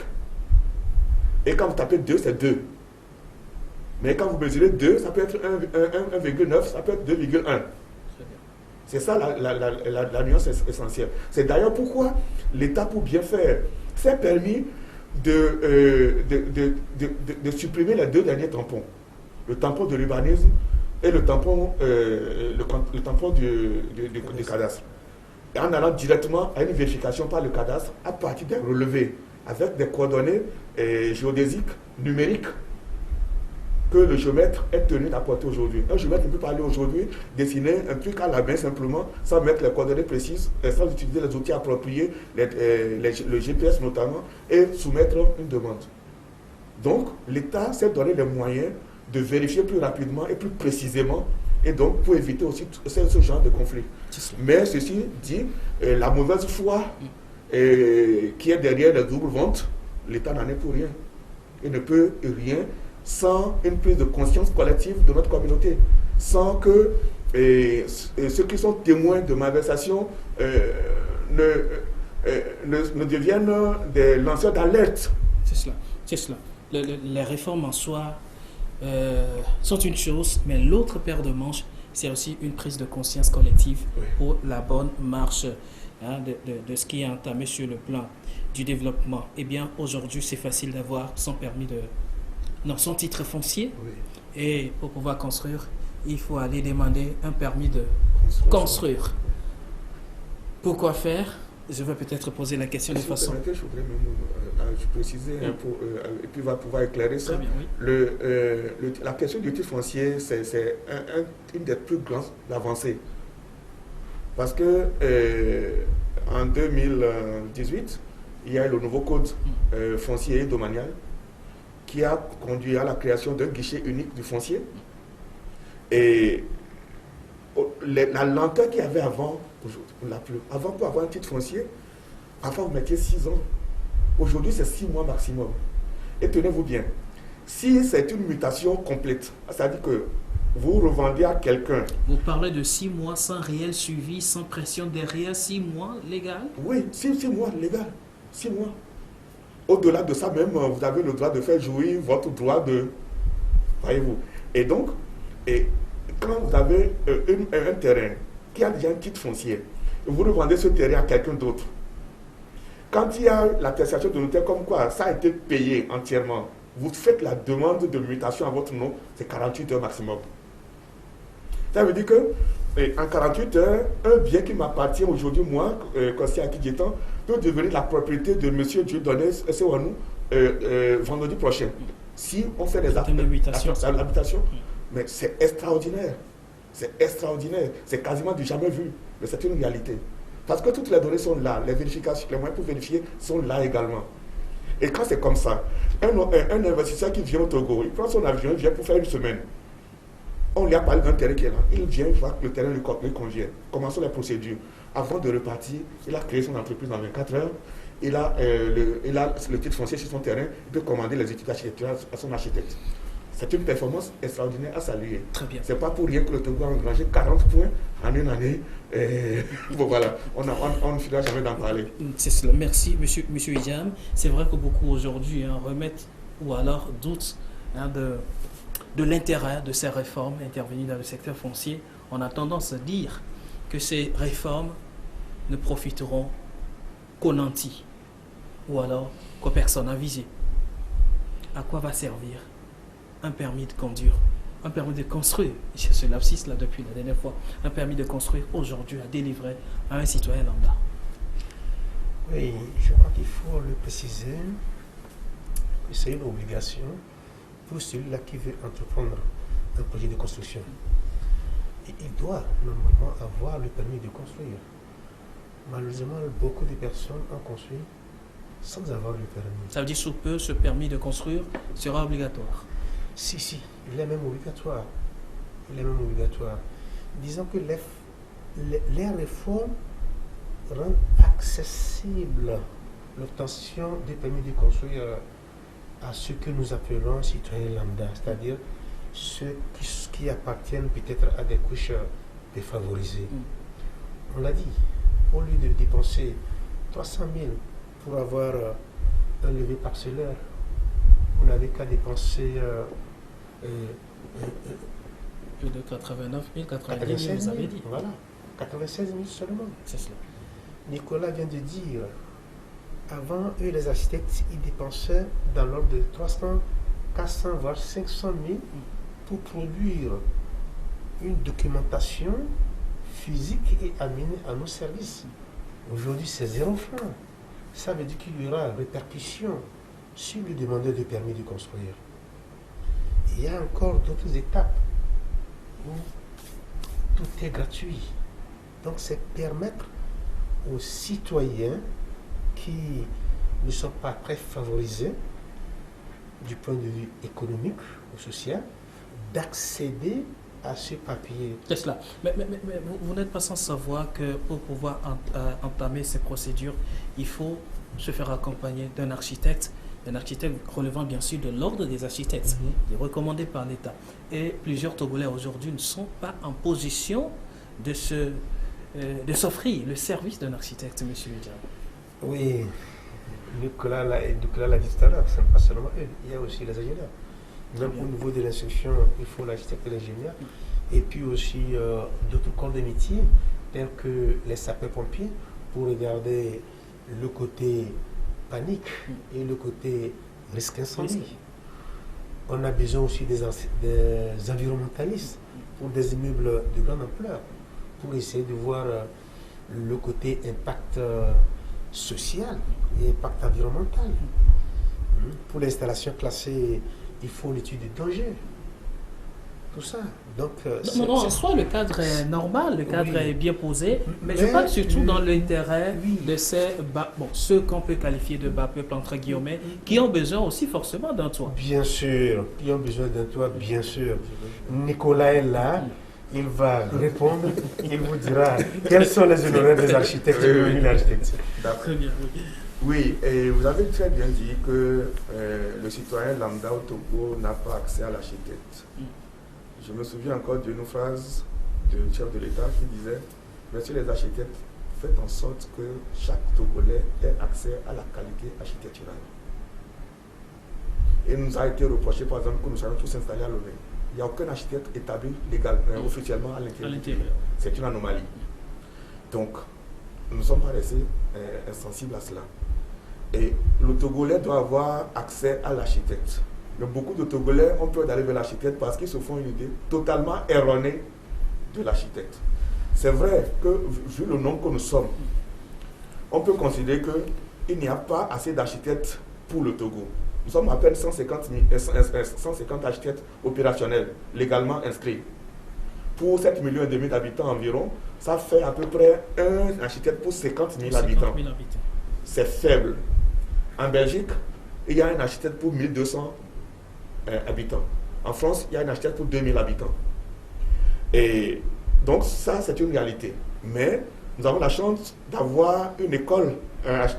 Et quand vous tapez 2, c'est 2. Mais quand vous mesurez 2, ça peut être 1,9, ça peut être 2,1. C'est ça la nuance essentielle. C'est d'ailleurs pourquoi l'État, pour bien faire, s'est permis de supprimer les 2 derniers tampons. Le tampon de l'urbanisme et le tampon du cadastre. Et en allant directement à une vérification par le cadastre à partir des relevés, avec des coordonnées géodésiques, numériques, que le géomètre est tenu d'apporter aujourd'hui. Un géomètre ne peut pas aller aujourd'hui dessiner un truc à la main simplement, sans mettre les coordonnées précises, sans utiliser les outils appropriés, le GPS notamment, et soumettre une demande. Donc, l'État s'est donné les moyens de vérifier plus rapidement et plus précisément, et donc pour éviter aussi ce genre de conflit. Mais ceci dit, la mauvaise foi qui est derrière les doubles ventes, l'État n'en est pour rien. Il ne peut rien sans une prise de conscience collective de notre communauté, sans que ceux qui sont témoins de malversation ne deviennent des lanceurs d'alerte. C'est cela. Les réformes en soi sont une chose, mais l'autre paire de manches, c'est aussi une prise de conscience collective pour la bonne marche de ce qui est entamé sur le plan du développement. Eh bien, aujourd'hui, c'est facile d'avoir son permis son titre foncier. Et pour pouvoir construire, il faut aller demander un permis de construire. Pourquoi faire? Je vais peut-être poser la question de façon... Je voudrais même préciser et puis va pouvoir éclairer ça. Très bien, oui. La question du titre foncier, c'est une des plus grandes avancées. Parce que en 2018, il y a le nouveau code foncier et domanial qui a conduit à la création d'un guichet unique du foncier. Et la lenteur qu'il y avait avant, on l'a plus. Avant, pour avoir un titre foncier, avant vous mettiez 6 ans. Aujourd'hui, c'est 6 mois maximum. Et tenez-vous bien, si c'est une mutation complète, c'est-à-dire que vous revendez à quelqu'un... Vous parlez de 6 mois sans réel suivi, sans pression derrière, 6 mois légal? Oui, 6 mois légal. 6 mois. Au-delà de ça même, vous avez le droit de faire jouir votre droit de... Voyez-vous. Et donc, quand vous avez un terrain qui a déjà un titre foncier, vous revendez ce terrain à quelqu'un d'autre. Quand il y a l'attestation de notaire comme quoi ça a été payé entièrement, vous faites la demande de mutation à votre nom, c'est 48 heures maximum. Ça veut dire que en 48 heures, un bien qui m'appartient aujourd'hui, moi, Kossi Akidjetan, peut devenir la propriété de M. Dieudonné Sewanou vendredi prochain. Si on fait des l'habitation. Mais c'est extraordinaire. C'est extraordinaire. C'est quasiment du jamais vu. Mais c'est une réalité. Parce que toutes les données sont là. Les vérifications, les moyens pour vérifier sont là également. Et quand c'est comme ça, un investisseur qui vient au Togo, il prend son avion, il vient pour faire une semaine. On lui a parlé d'un terrain qui est là. Il vient voir que le terrain lui convient. Commençons les procédures. Avant de repartir, il a créé son entreprise dans 24 heures. Il a le titre foncier sur son terrain. Il peut commander les études d'architecture à son architecte. C'est une performance extraordinaire à saluer. Très bien. C'est pas pour rien que le Togo a engrangé 40 points en une année. Bon voilà, on ne finira jamais d'en parler. C'est cela. Merci, monsieur Idiam. C'est vrai que beaucoup aujourd'hui remettent ou alors doutent de l'intérêt de ces réformes intervenues dans le secteur foncier. On a tendance à dire que ces réformes ne profiteront qu'aux nantis ou alors qu'aux personnes avisées. À quoi va servir un permis de conduire, un permis de construire, j'ai ce lapsus là depuis la dernière fois, un permis de construire aujourd'hui à délivrer à un citoyen lambda? Oui, je crois qu'il faut le préciser que c'est une obligation pour celui-là qui veut entreprendre un projet de construction. Et il doit normalement avoir le permis de construire. Malheureusement, beaucoup de personnes ont construit sans avoir le permis. Ça veut dire sous peu, ce permis de construire sera obligatoire? Si, il est même obligatoire. Il est même obligatoire. Disons que les réformes rendent accessible l'obtention des permis de construire à ceux que nous appelons citoyens lambda, c'est-à-dire ceux qui appartiennent peut-être à des couches défavorisées. On l'a dit, au lieu de dépenser 300 000 pour avoir un levé parcellaire, vous n'avez qu'à dépenser plus de 89 000, 90 000, vous avez dit. Voilà, 96 000 seulement. C'est cela. Nicolas vient de dire, avant, eux, les architectes, ils dépensaient dans l'ordre de 300, 400, voire 500 000 pour produire une documentation physique et amener à nos services. Aujourd'hui, c'est 0 francs. Ça veut dire qu'il y aura répercussion sur le demandeur de permis de construire. Il y a encore d'autres étapes où tout est gratuit. Donc, c'est permettre aux citoyens qui ne sont pas très favorisés du point de vue économique ou social d'accéder à ce papier. C'est cela. Mais vous n'êtes pas sans savoir que pour pouvoir entamer ces procédures, il faut se faire accompagner d'un architecte relevant bien sûr de l'ordre des architectes, qui est recommandé par l'État. Et plusieurs Togolais aujourd'hui ne sont pas en position de s'offrir le service d'un architecte, monsieur Idiam. Oui, Nicolas l'a dit tout à l'heure, ce n'est pas seulement eux, il y a aussi les ingénieurs. Même au niveau de l'instruction, il faut l'architecte et l'ingénieur. Et puis aussi d'autres corps de métier, tels que les sapeurs-pompiers, pour regarder le côté panique et le côté risque incendie. On a besoin aussi des environnementalistes pour des immeubles de grande ampleur, pour essayer de voir le côté impact social et impact environnemental. Pour l'installation classée, il faut l'étude de danger. Tout ça. Donc, en soi, le cadre est normal, le cadre est bien posé, mais je parle surtout dans l'intérêt de ces ceux qu'on peut qualifier de bas peuple, entre guillemets, qui ont besoin aussi forcément d'un toit. Bien sûr, qui ont besoin d'un toit, bien sûr. Nicolas est là, il va répondre, il vous dira quels sont les honoraires des architectes et de l'architecte. Très bien, oui. Oui, et vous avez très bien dit que le citoyen lambda au Togo n'a pas accès à l'architecte. Je me souviens encore d'une phrase du chef de l'État qui disait « Messieurs les architectes, faites en sorte que chaque Togolais ait accès à la qualité architecturale. » Et il nous a été reproché, par exemple, que nous soyons tous installés à Lomé. Il n'y a aucun architecte établi officiellement à l'intérieur. C'est une anomalie. Donc, nous ne sommes pas restés insensibles à cela. Et le Togolais doit avoir accès à l'architecte. Mais beaucoup de Togolais ont peur d'aller vers l'architecte parce qu'ils se font une idée totalement erronée de l'architecte. C'est vrai que, vu le nombre que nous sommes, on peut considérer qu'il n'y a pas assez d'architectes pour le Togo. Nous sommes à peine 150 architectes opérationnels, légalement inscrits. pour 7,5 millions d'habitants environ, ça fait à peu près un architecte pour 50 000 habitants. C'est faible. En Belgique, il y a un architecte pour 1200 habitants. En France, il y a un architecte pour 2000 habitants. Et donc ça, c'est une réalité. Mais nous avons la chance d'avoir une école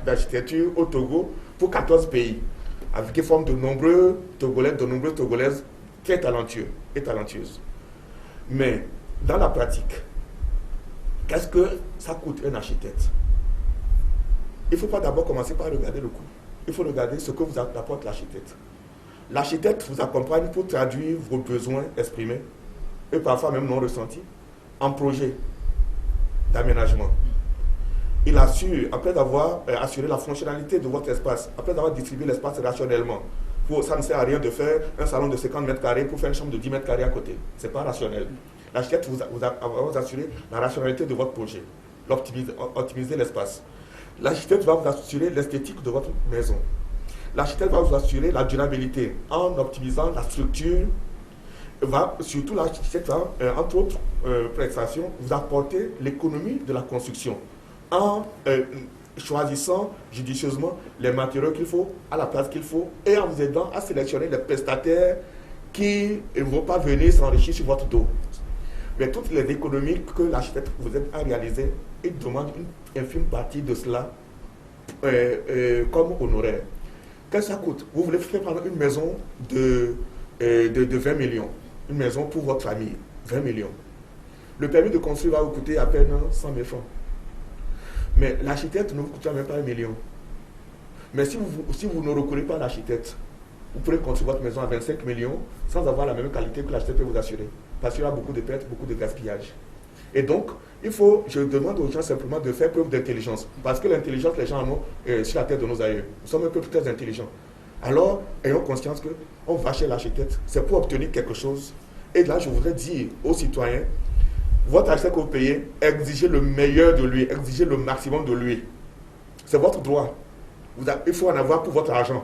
d'architecture au Togo pour 14 pays, avec qui forment de nombreux Togolais, de nombreuses Togolaises très talentueux et talentueuses. Mais dans la pratique, qu'est-ce que ça coûte un architecte? Il ne faut pas d'abord commencer par regarder le coût. Il faut regarder ce que vous apporte l'architecte. L'architecte vous accompagne pour traduire vos besoins exprimés, et parfois même non ressentis, en projet d'aménagement. Il assure, après avoir assuré la fonctionnalité de votre espace, après avoir distribué l'espace rationnellement, ça ne sert à rien de faire un salon de 50 mètres carrés pour faire une chambre de 10 mètres carrés à côté. Ce n'est pas rationnel. L'architecte vous assurer la rationalité de votre projet, optimiser l'espace. L'architecte va vous assurer l'esthétique de votre maison. L'architecte va vous assurer la durabilité en optimisant la structure. Surtout l'architecte va, entre autres prestations, vous apporter l'économie de la construction en choisissant judicieusement les matériaux qu'il faut, à la place qu'il faut, et en vous aidant à sélectionner les prestataires qui ne vont pas venir s'enrichir sur votre dos. Mais toutes les économies que l'architecte vous aide à réaliser, il demande une infime partie de cela comme honoraire. Qu'est-ce que ça coûte? Vous voulez faire prendre une maison de 20 millions, une maison pour votre famille, 20 millions. Le permis de construire va vous coûter à peine 100 000 francs. Mais l'architecte ne vous coûtera même pas 1 million. Mais si vous ne recourez pas à l'architecte, vous pourrez construire votre maison à 25 millions sans avoir la même qualité que l'architecte peut vous assurer. Parce qu'il y aura beaucoup de pertes, beaucoup de gaspillage. Et donc, je demande aux gens simplement de faire preuve d'intelligence. Parce que l'intelligence, les gens en ont sur la tête de nos aïeux. Nous sommes un peuple très intelligent. Alors, ayons conscience qu'on va chez l'architecte, c'est pour obtenir quelque chose. Et là, je voudrais dire aux citoyens, votre architecte que vous payez, exigez le meilleur de lui, exigez le maximum de lui. C'est votre droit. Il faut en avoir pour votre argent.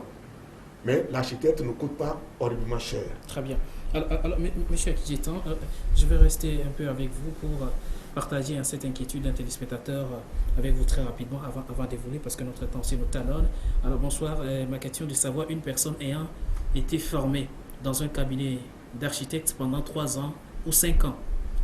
Mais l'architecte ne coûte pas horriblement cher. Très bien. Alors monsieur Akidjitan, je vais rester un peu avec vous pour partager cette inquiétude d'un téléspectateur avec vous très rapidement avant d'évoluer parce que notre temps aussi nous talonne. Alors bonsoir, ma question est de savoir une personne ayant été formée dans un cabinet d'architecte pendant 3 ans ou 5 ans,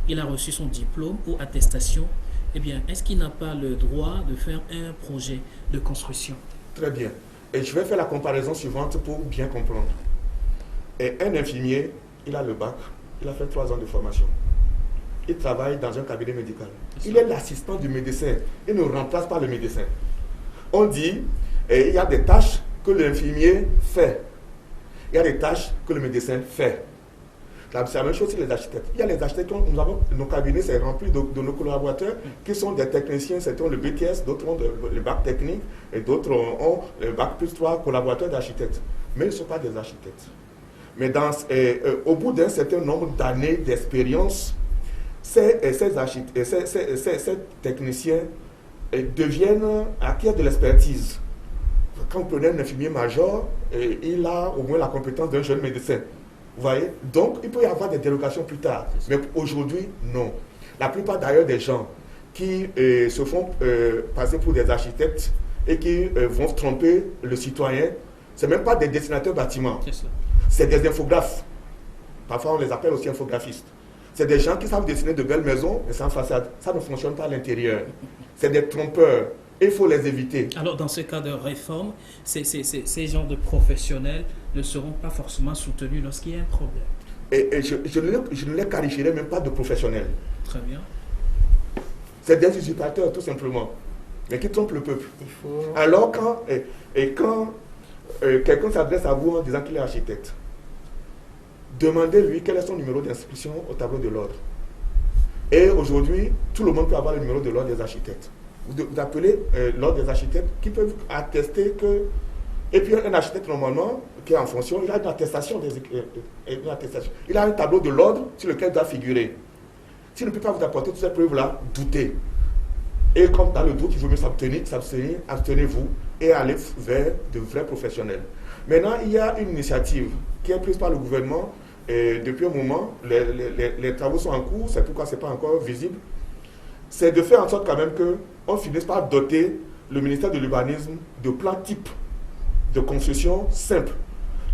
il a reçu son diplôme ou attestation, eh bien, est-ce qu'il n'a pas le droit de faire un projet de construction? Très bien. Et je vais faire la comparaison suivante pour bien comprendre. Et un infirmier, il a le bac, il a fait 3 ans de formation. Il travaille dans un cabinet médical. Il est l'assistant du médecin. Il ne remplace pas le médecin. On dit, il y a des tâches que l'infirmier fait. Il y a des tâches que le médecin fait. C'est la même chose sur les architectes. Il y a les architectes, nous avons, nos cabinets, c'est rempli de nos collaborateurs qui sont des techniciens, certains ont le BTS, d'autres ont le bac technique et d'autres ont le bac +3 collaborateurs d'architectes. Mais ils ne sont pas des architectes. Mais au bout d'un certain nombre d'années d'expérience, ces techniciens acquièrent de l'expertise. Quand vous prenez un infirmier major, il a au moins la compétence d'un jeune médecin. Vous voyez? Donc, il peut y avoir des dérogations plus tard. Mais aujourd'hui, non. La plupart d'ailleurs des gens qui se font passer pour des architectes et qui vont tromper le citoyen, ce n'est même pas des dessinateurs bâtiments. C'est des infographes. Parfois, on les appelle aussi infographistes. C'est des gens qui savent dessiner de belles maisons, mais sans façade. Ça ne fonctionne pas à l'intérieur. C'est des trompeurs. Il faut les éviter. Alors, dans ce cas de réforme, ces genres de professionnels ne seront pas forcément soutenus lorsqu'il y a un problème. Et je ne les qualifierai même pas de professionnels. Très bien. C'est des usurpateurs, tout simplement, mais qui trompent le peuple. Alors, quand quelqu'un s'adresse à vous en disant qu'il est architecte, demandez-lui quel est son numéro d'inscription au tableau de l'ordre. Et aujourd'hui, tout le monde peut avoir le numéro de l'ordre des architectes. Vous appelez l'ordre des architectes qui peuvent attester que... Et puis un architecte, normalement, qui est en fonction, il a une attestation. Il a un tableau de l'ordre sur lequel il doit figurer. S'il ne peut pas vous apporter toutes ces preuves-là, doutez. Et comme dans le doute, il vaut mieux s'abstenir, abstenez-vous et aller vers de vrais professionnels. Maintenant, il y a une initiative qui est prise par le gouvernement et depuis un moment, les travaux sont en cours, c'est pourquoi ce n'est pas encore visible. C'est de faire en sorte quand même qu'on finisse par doter le ministère de l'Urbanisme de plans type de construction simple.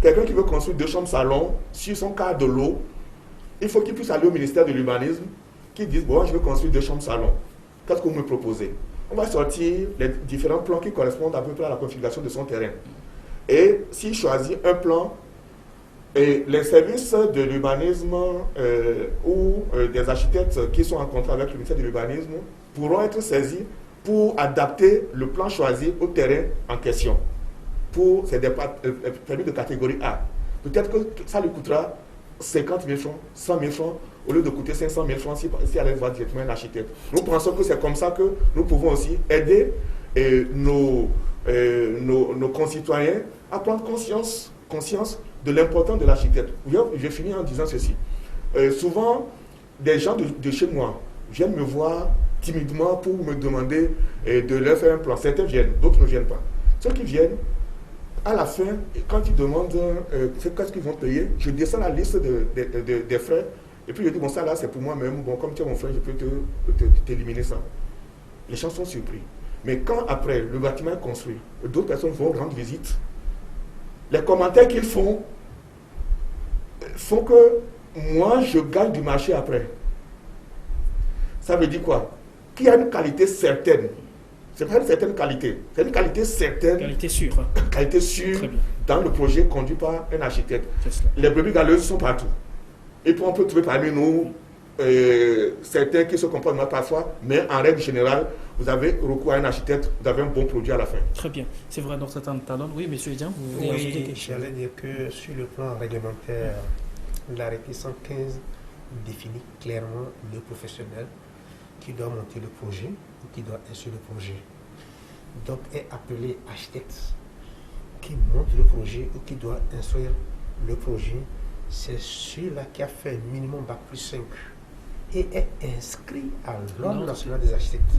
Quelqu'un qui veut construire 2 chambres salon sur son cadre de l'eau, il faut qu'il puisse aller au ministère de l'Urbanisme, qui dise, bon, je veux construire 2 chambres salon. Qu'est-ce que vous me proposez? On va sortir les différents plans qui correspondent à peu près à la configuration de son terrain. Et s'il choisit un plan, et les services de l'urbanisme ou des architectes qui sont en contrat avec le ministère de l'Urbanisme pourront être saisis pour adapter le plan choisi au terrain en question. C'est des permis de catégorie A. Peut-être que ça lui coûtera 50 000 francs, 100 000 francs, au lieu de coûter 500 000 francs si elle va directement un architecte. Nous pensons que c'est comme ça que nous pouvons aussi aider nos concitoyens à prendre conscience de l'importance de l'architecte. Je finis en disant ceci. Souvent, des gens de chez moi viennent me voir timidement pour me demander de leur faire un plan. Certains viennent, d'autres ne viennent pas. Ceux qui viennent, à la fin, quand ils demandent qu'est-ce qu'ils vont payer, je descends la liste des frais et puis je dis, bon, ça là, c'est pour moi-même. Bon, comme tu es mon frère, je peux t'éliminer ça. Les gens sont surpris. Mais quand après, le bâtiment est construit, d'autres personnes vont rendre visite, les commentaires qu'ils font que moi, je gagne du marché après. Ça veut dire quoi? Qu'il y a une qualité certaine. Ce n'est pas une certaine qualité. C'est une qualité certaine. Qualité sûre. Qualité sûre dans le projet conduit par un architecte. Les brebis galeuses sont partout. Et puis on peut trouver parmi nous certains qui se comportent mal parfois, mais en règle générale, vous avez recours à un architecte, vous avez un bon produit à la fin. Très bien. C'est vrai, notre temps de talon. Oui, monsieur Dian, vous voulez ajouter quelque chose? J'allais dire que sur le plan réglementaire, l'arrêté 115 définit clairement le professionnel qui doit monter le projet ou qui doit instruire le projet. Donc est appelé architecte qui monte le projet ou qui doit instruire le projet. C'est celui-là qui a fait minimum bac plus 5 et est inscrit à l'Ordre national des architectes.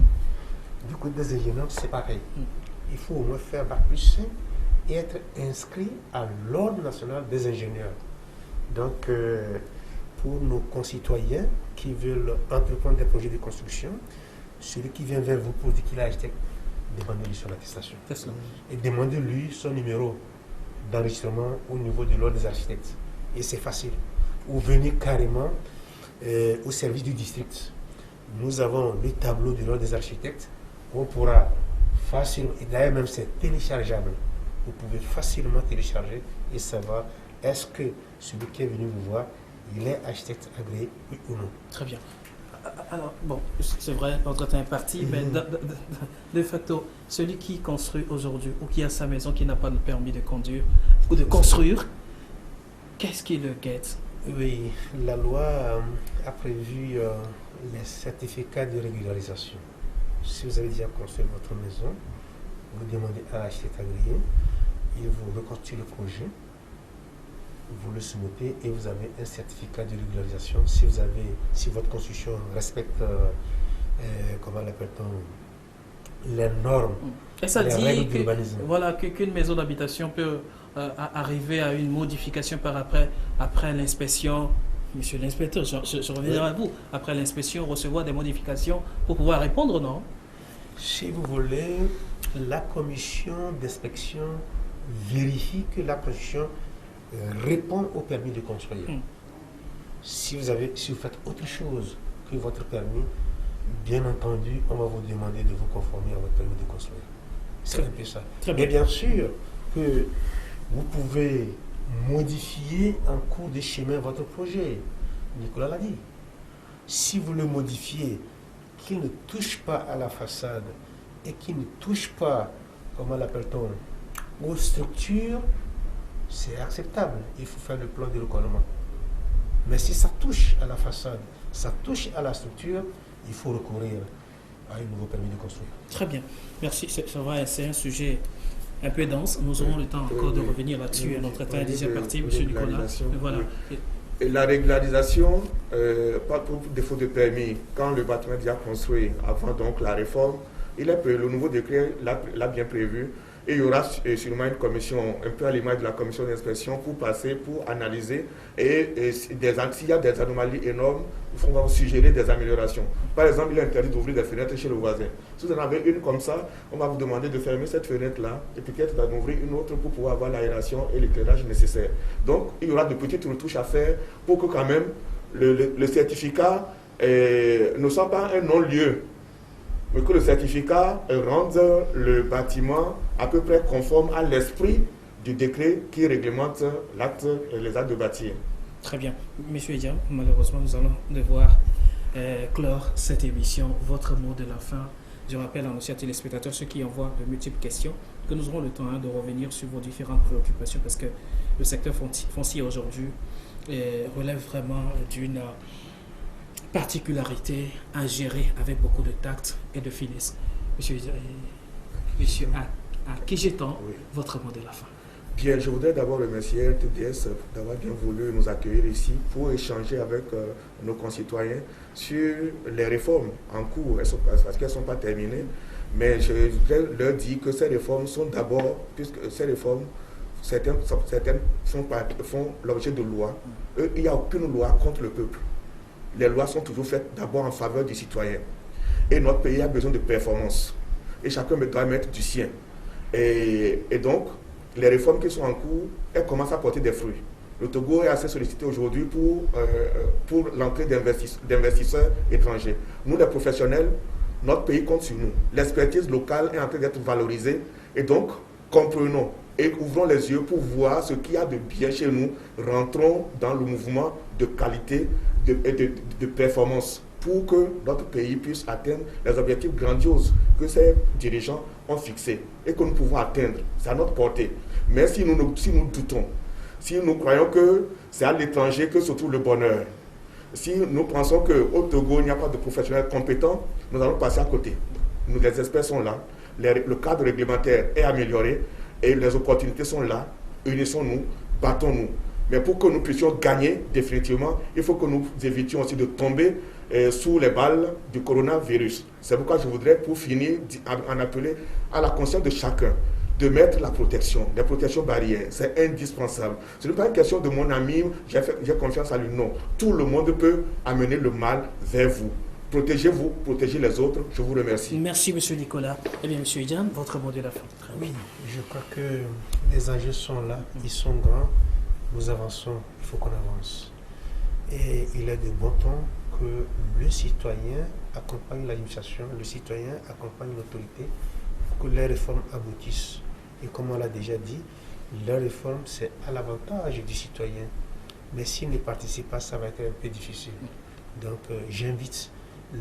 Du côté des ingénieurs, c'est pareil. Il faut au moins faire bac plus 5 et être inscrit à l'Ordre national des ingénieurs. Donc, pour nos concitoyens qui veulent entreprendre des projets de construction, celui qui vient vers vous pour dire qu'il est architecte, demandez-lui son attestation. Et demandez-lui son numéro d'enregistrement au niveau de l'Ordre des architectes. Et c'est facile. Ou venez carrément au service du district. Nous avons le tableau de l'Ordre des architectes où on pourra facilement, et d'ailleurs même c'est téléchargeable, vous pouvez facilement télécharger et savoir est-ce que celui qui est venu vous voir, il est architecte agréé, oui ou non. Très bien. Alors, bon, c'est vrai, notre temps est parti, mais de facto, celui qui construit aujourd'hui ou qui a sa maison qui n'a pas de permis de conduire ou de construire, qu'est-ce qui le guette? Oui, la loi a prévu les certificats de régularisation. Si vous avez déjà construit votre maison, vous demandez à l'architecte agréé, il vous reconstitue le projet, vous le soumettez et vous avez un certificat de régularisation. Si votre construction respecte, comment l'appelle-t-on, les normes, et ça les dit règles d'urbanisme. Voilà, qu'une maison d'habitation peut arriver à une modification après l'inspection. Monsieur l'inspecteur, je reviendrai à vous. Après l'inspection, recevoir des modifications pour pouvoir répondre, non? Si vous voulez, la commission d'inspection vérifie que la construction répond au permis de construire. Si vous faites autre chose que votre permis, bien entendu, on va vous demander de vous conformer à votre permis de construire. C'est un peu ça. Mais bien sûr que vous pouvez modifier en cours de chemin votre projet. Nicolas l'a dit. Si vous le modifiez, qu'il ne touche pas à la façade et qu'il ne touche pas, comment l'appelle-t-on, aux structures, c'est acceptable. Il faut faire le plan de recouvrement. Mais si ça touche à la façade, ça touche à la structure, il faut recourir à un nouveau permis de construire. Très bien. Merci. C'est un sujet un peu dense. Nous aurons le temps encore de revenir là-dessus. Notre temps est déjà parti, M. Nicolas. Voilà. Et la régularisation, pas pour défaut de permis, quand le bâtiment est déjà construit, avant donc la réforme, le nouveau décret l'a bien prévu. Et il y aura sûrement une commission, un peu à l'image de la commission d'inspection, pour passer, pour analyser. Et s'il y a des anomalies énormes, on va vous suggérer des améliorations. Par exemple, il est interdit d'ouvrir des fenêtres chez le voisin. Si vous en avez une comme ça, on va vous demander de fermer cette fenêtre-là et peut-être d'en ouvrir une autre pour pouvoir avoir l'aération et l'éclairage nécessaire. Donc, il y aura de petites retouches à faire pour que quand même le certificat ne soit pas un non-lieu, mais que le certificat rende le bâtiment à peu près conforme à l'esprit du décret qui réglemente les actes de bâtir. Très bien. Monsieur Ediam, malheureusement, nous allons devoir clore cette émission. Votre mot de la fin. Je rappelle à nos chers téléspectateurs, ceux qui envoient de multiples questions, que nous aurons le temps de revenir sur vos différentes préoccupations parce que le secteur foncier aujourd'hui relève vraiment d'une particularité à gérer avec beaucoup de tact et de finesse. Monsieur Akijetan, oui. Votre mot de la fin. Bien, je voudrais d'abord remercier RTDS d'avoir bien voulu nous accueillir ici pour échanger avec nos concitoyens sur les réformes en cours, parce qu'elles ne sont pas terminées. Mais je voudrais leur dire que ces réformes sont d'abord, puisque ces réformes, certaines font l'objet de lois. Il n'y a aucune loi contre le peuple. Les lois sont toujours faites d'abord en faveur du citoyen. Et notre pays a besoin de performance. Et chacun doit mettre du sien. Et donc, les réformes qui sont en cours, elles commencent à porter des fruits. Le Togo est assez sollicité aujourd'hui pour l'entrée d'investisseurs étrangers. Nous, les professionnels, notre pays compte sur nous. L'expertise locale est en train d'être valorisée. Et donc, comprenons et ouvrons les yeux pour voir ce qu'il y a de bien chez nous. Rentrons dans le mouvement de qualité et de performance pour que notre pays puisse atteindre les objectifs grandioses que ces dirigeants ont fixés et que nous pouvons atteindre. C'est à notre portée. Mais si nous doutons, si nous croyons que c'est à l'étranger que se trouve le bonheur, si nous pensons qu'au Togo, il n'y a pas de professionnels compétents, nous allons passer à côté. Nous, les experts sont là, le cadre réglementaire est amélioré et les opportunités sont là. Unissons-nous, battons-nous. Mais pour que nous puissions gagner définitivement, il faut que nous évitions aussi de tomber sous les balles du coronavirus. C'est pourquoi je voudrais, pour finir, en appeler à la conscience de chacun de mettre la protection, les protections barrières. C'est indispensable. Ce n'est pas une question de mon ami, j'ai confiance à lui. Non. Tout le monde peut amener le mal vers vous. Protégez-vous, protégez les autres. Je vous remercie. Merci, monsieur Nicolas. Eh bien, monsieur Ediam, votre mot de la fin. Oui, je crois que les enjeux sont là, ils sont grands. Nous avançons, il faut qu'on avance. Et il est de bon ton que le citoyen accompagne l'administration, le citoyen accompagne l'autorité pour que les réformes aboutissent. Et comme on l'a déjà dit, les réformes, c'est à l'avantage du citoyen. Mais s'il ne participe pas, ça va être un peu difficile. Donc, j'invite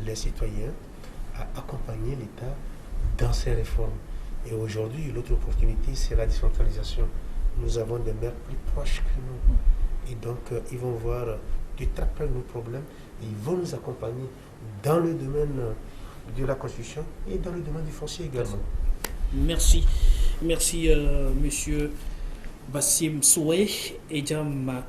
les citoyens à accompagner l'État dans ces réformes. Et aujourd'hui, l'autre opportunité, c'est la décentralisation. Nous avons des maires plus proches que nous. Et donc, ils vont voir de très près nos problèmes et ils vont nous accompagner dans le domaine de la construction et dans le domaine du foncier également. Merci. Merci, monsieur Bassim Soué Ediam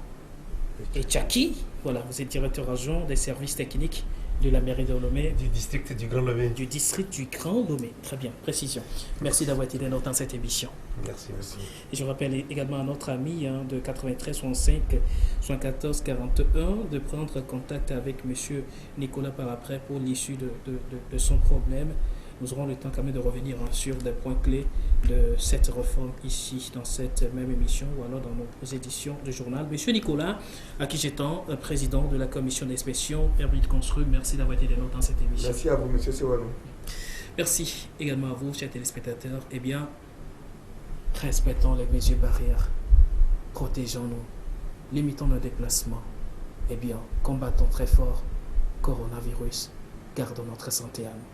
Etchaki. Voilà, vous êtes directeur adjoint des services techniques de la mairie de Lomé. Du district du Grand Lomé. Du district du Grand Lomé. Très bien, précision. Merci d'avoir été dans cette émission. Merci, merci. Et je rappelle également à notre ami de 93 65 74 41 de prendre contact avec monsieur Nicolas par après pour l'issue de son problème. Nous aurons le temps quand même de revenir sur des points clés de cette réforme ici, dans cette même émission ou alors dans nos éditions de journal. Monsieur Nicolas Akijetan, président de la commission d'inspection Permis de construire, merci d'avoir été dans cette émission. Merci à vous, monsieur Sewanou. Merci également à vous, chers téléspectateurs. Eh bien, respectons les mesures barrières, protégeons-nous, limitons nos déplacements. Eh bien, combattons très fort coronavirus, gardons notre santé à nous.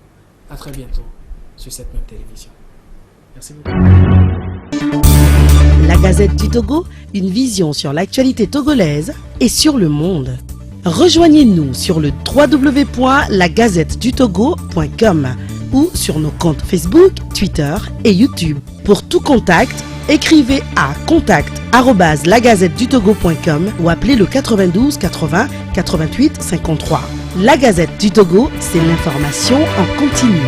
À très bientôt sur cette même télévision. Merci beaucoup. La Gazette du Togo, une vision sur l'actualité togolaise et sur le monde. Rejoignez-nous sur le www.lagazettedutogo.com ou sur nos comptes Facebook, Twitter et YouTube. Pour tout contact, écrivez à contact@lagazettedutogo.com ou appelez le 92 80 88 53. La Gazette du Togo, c'est l'information en continu.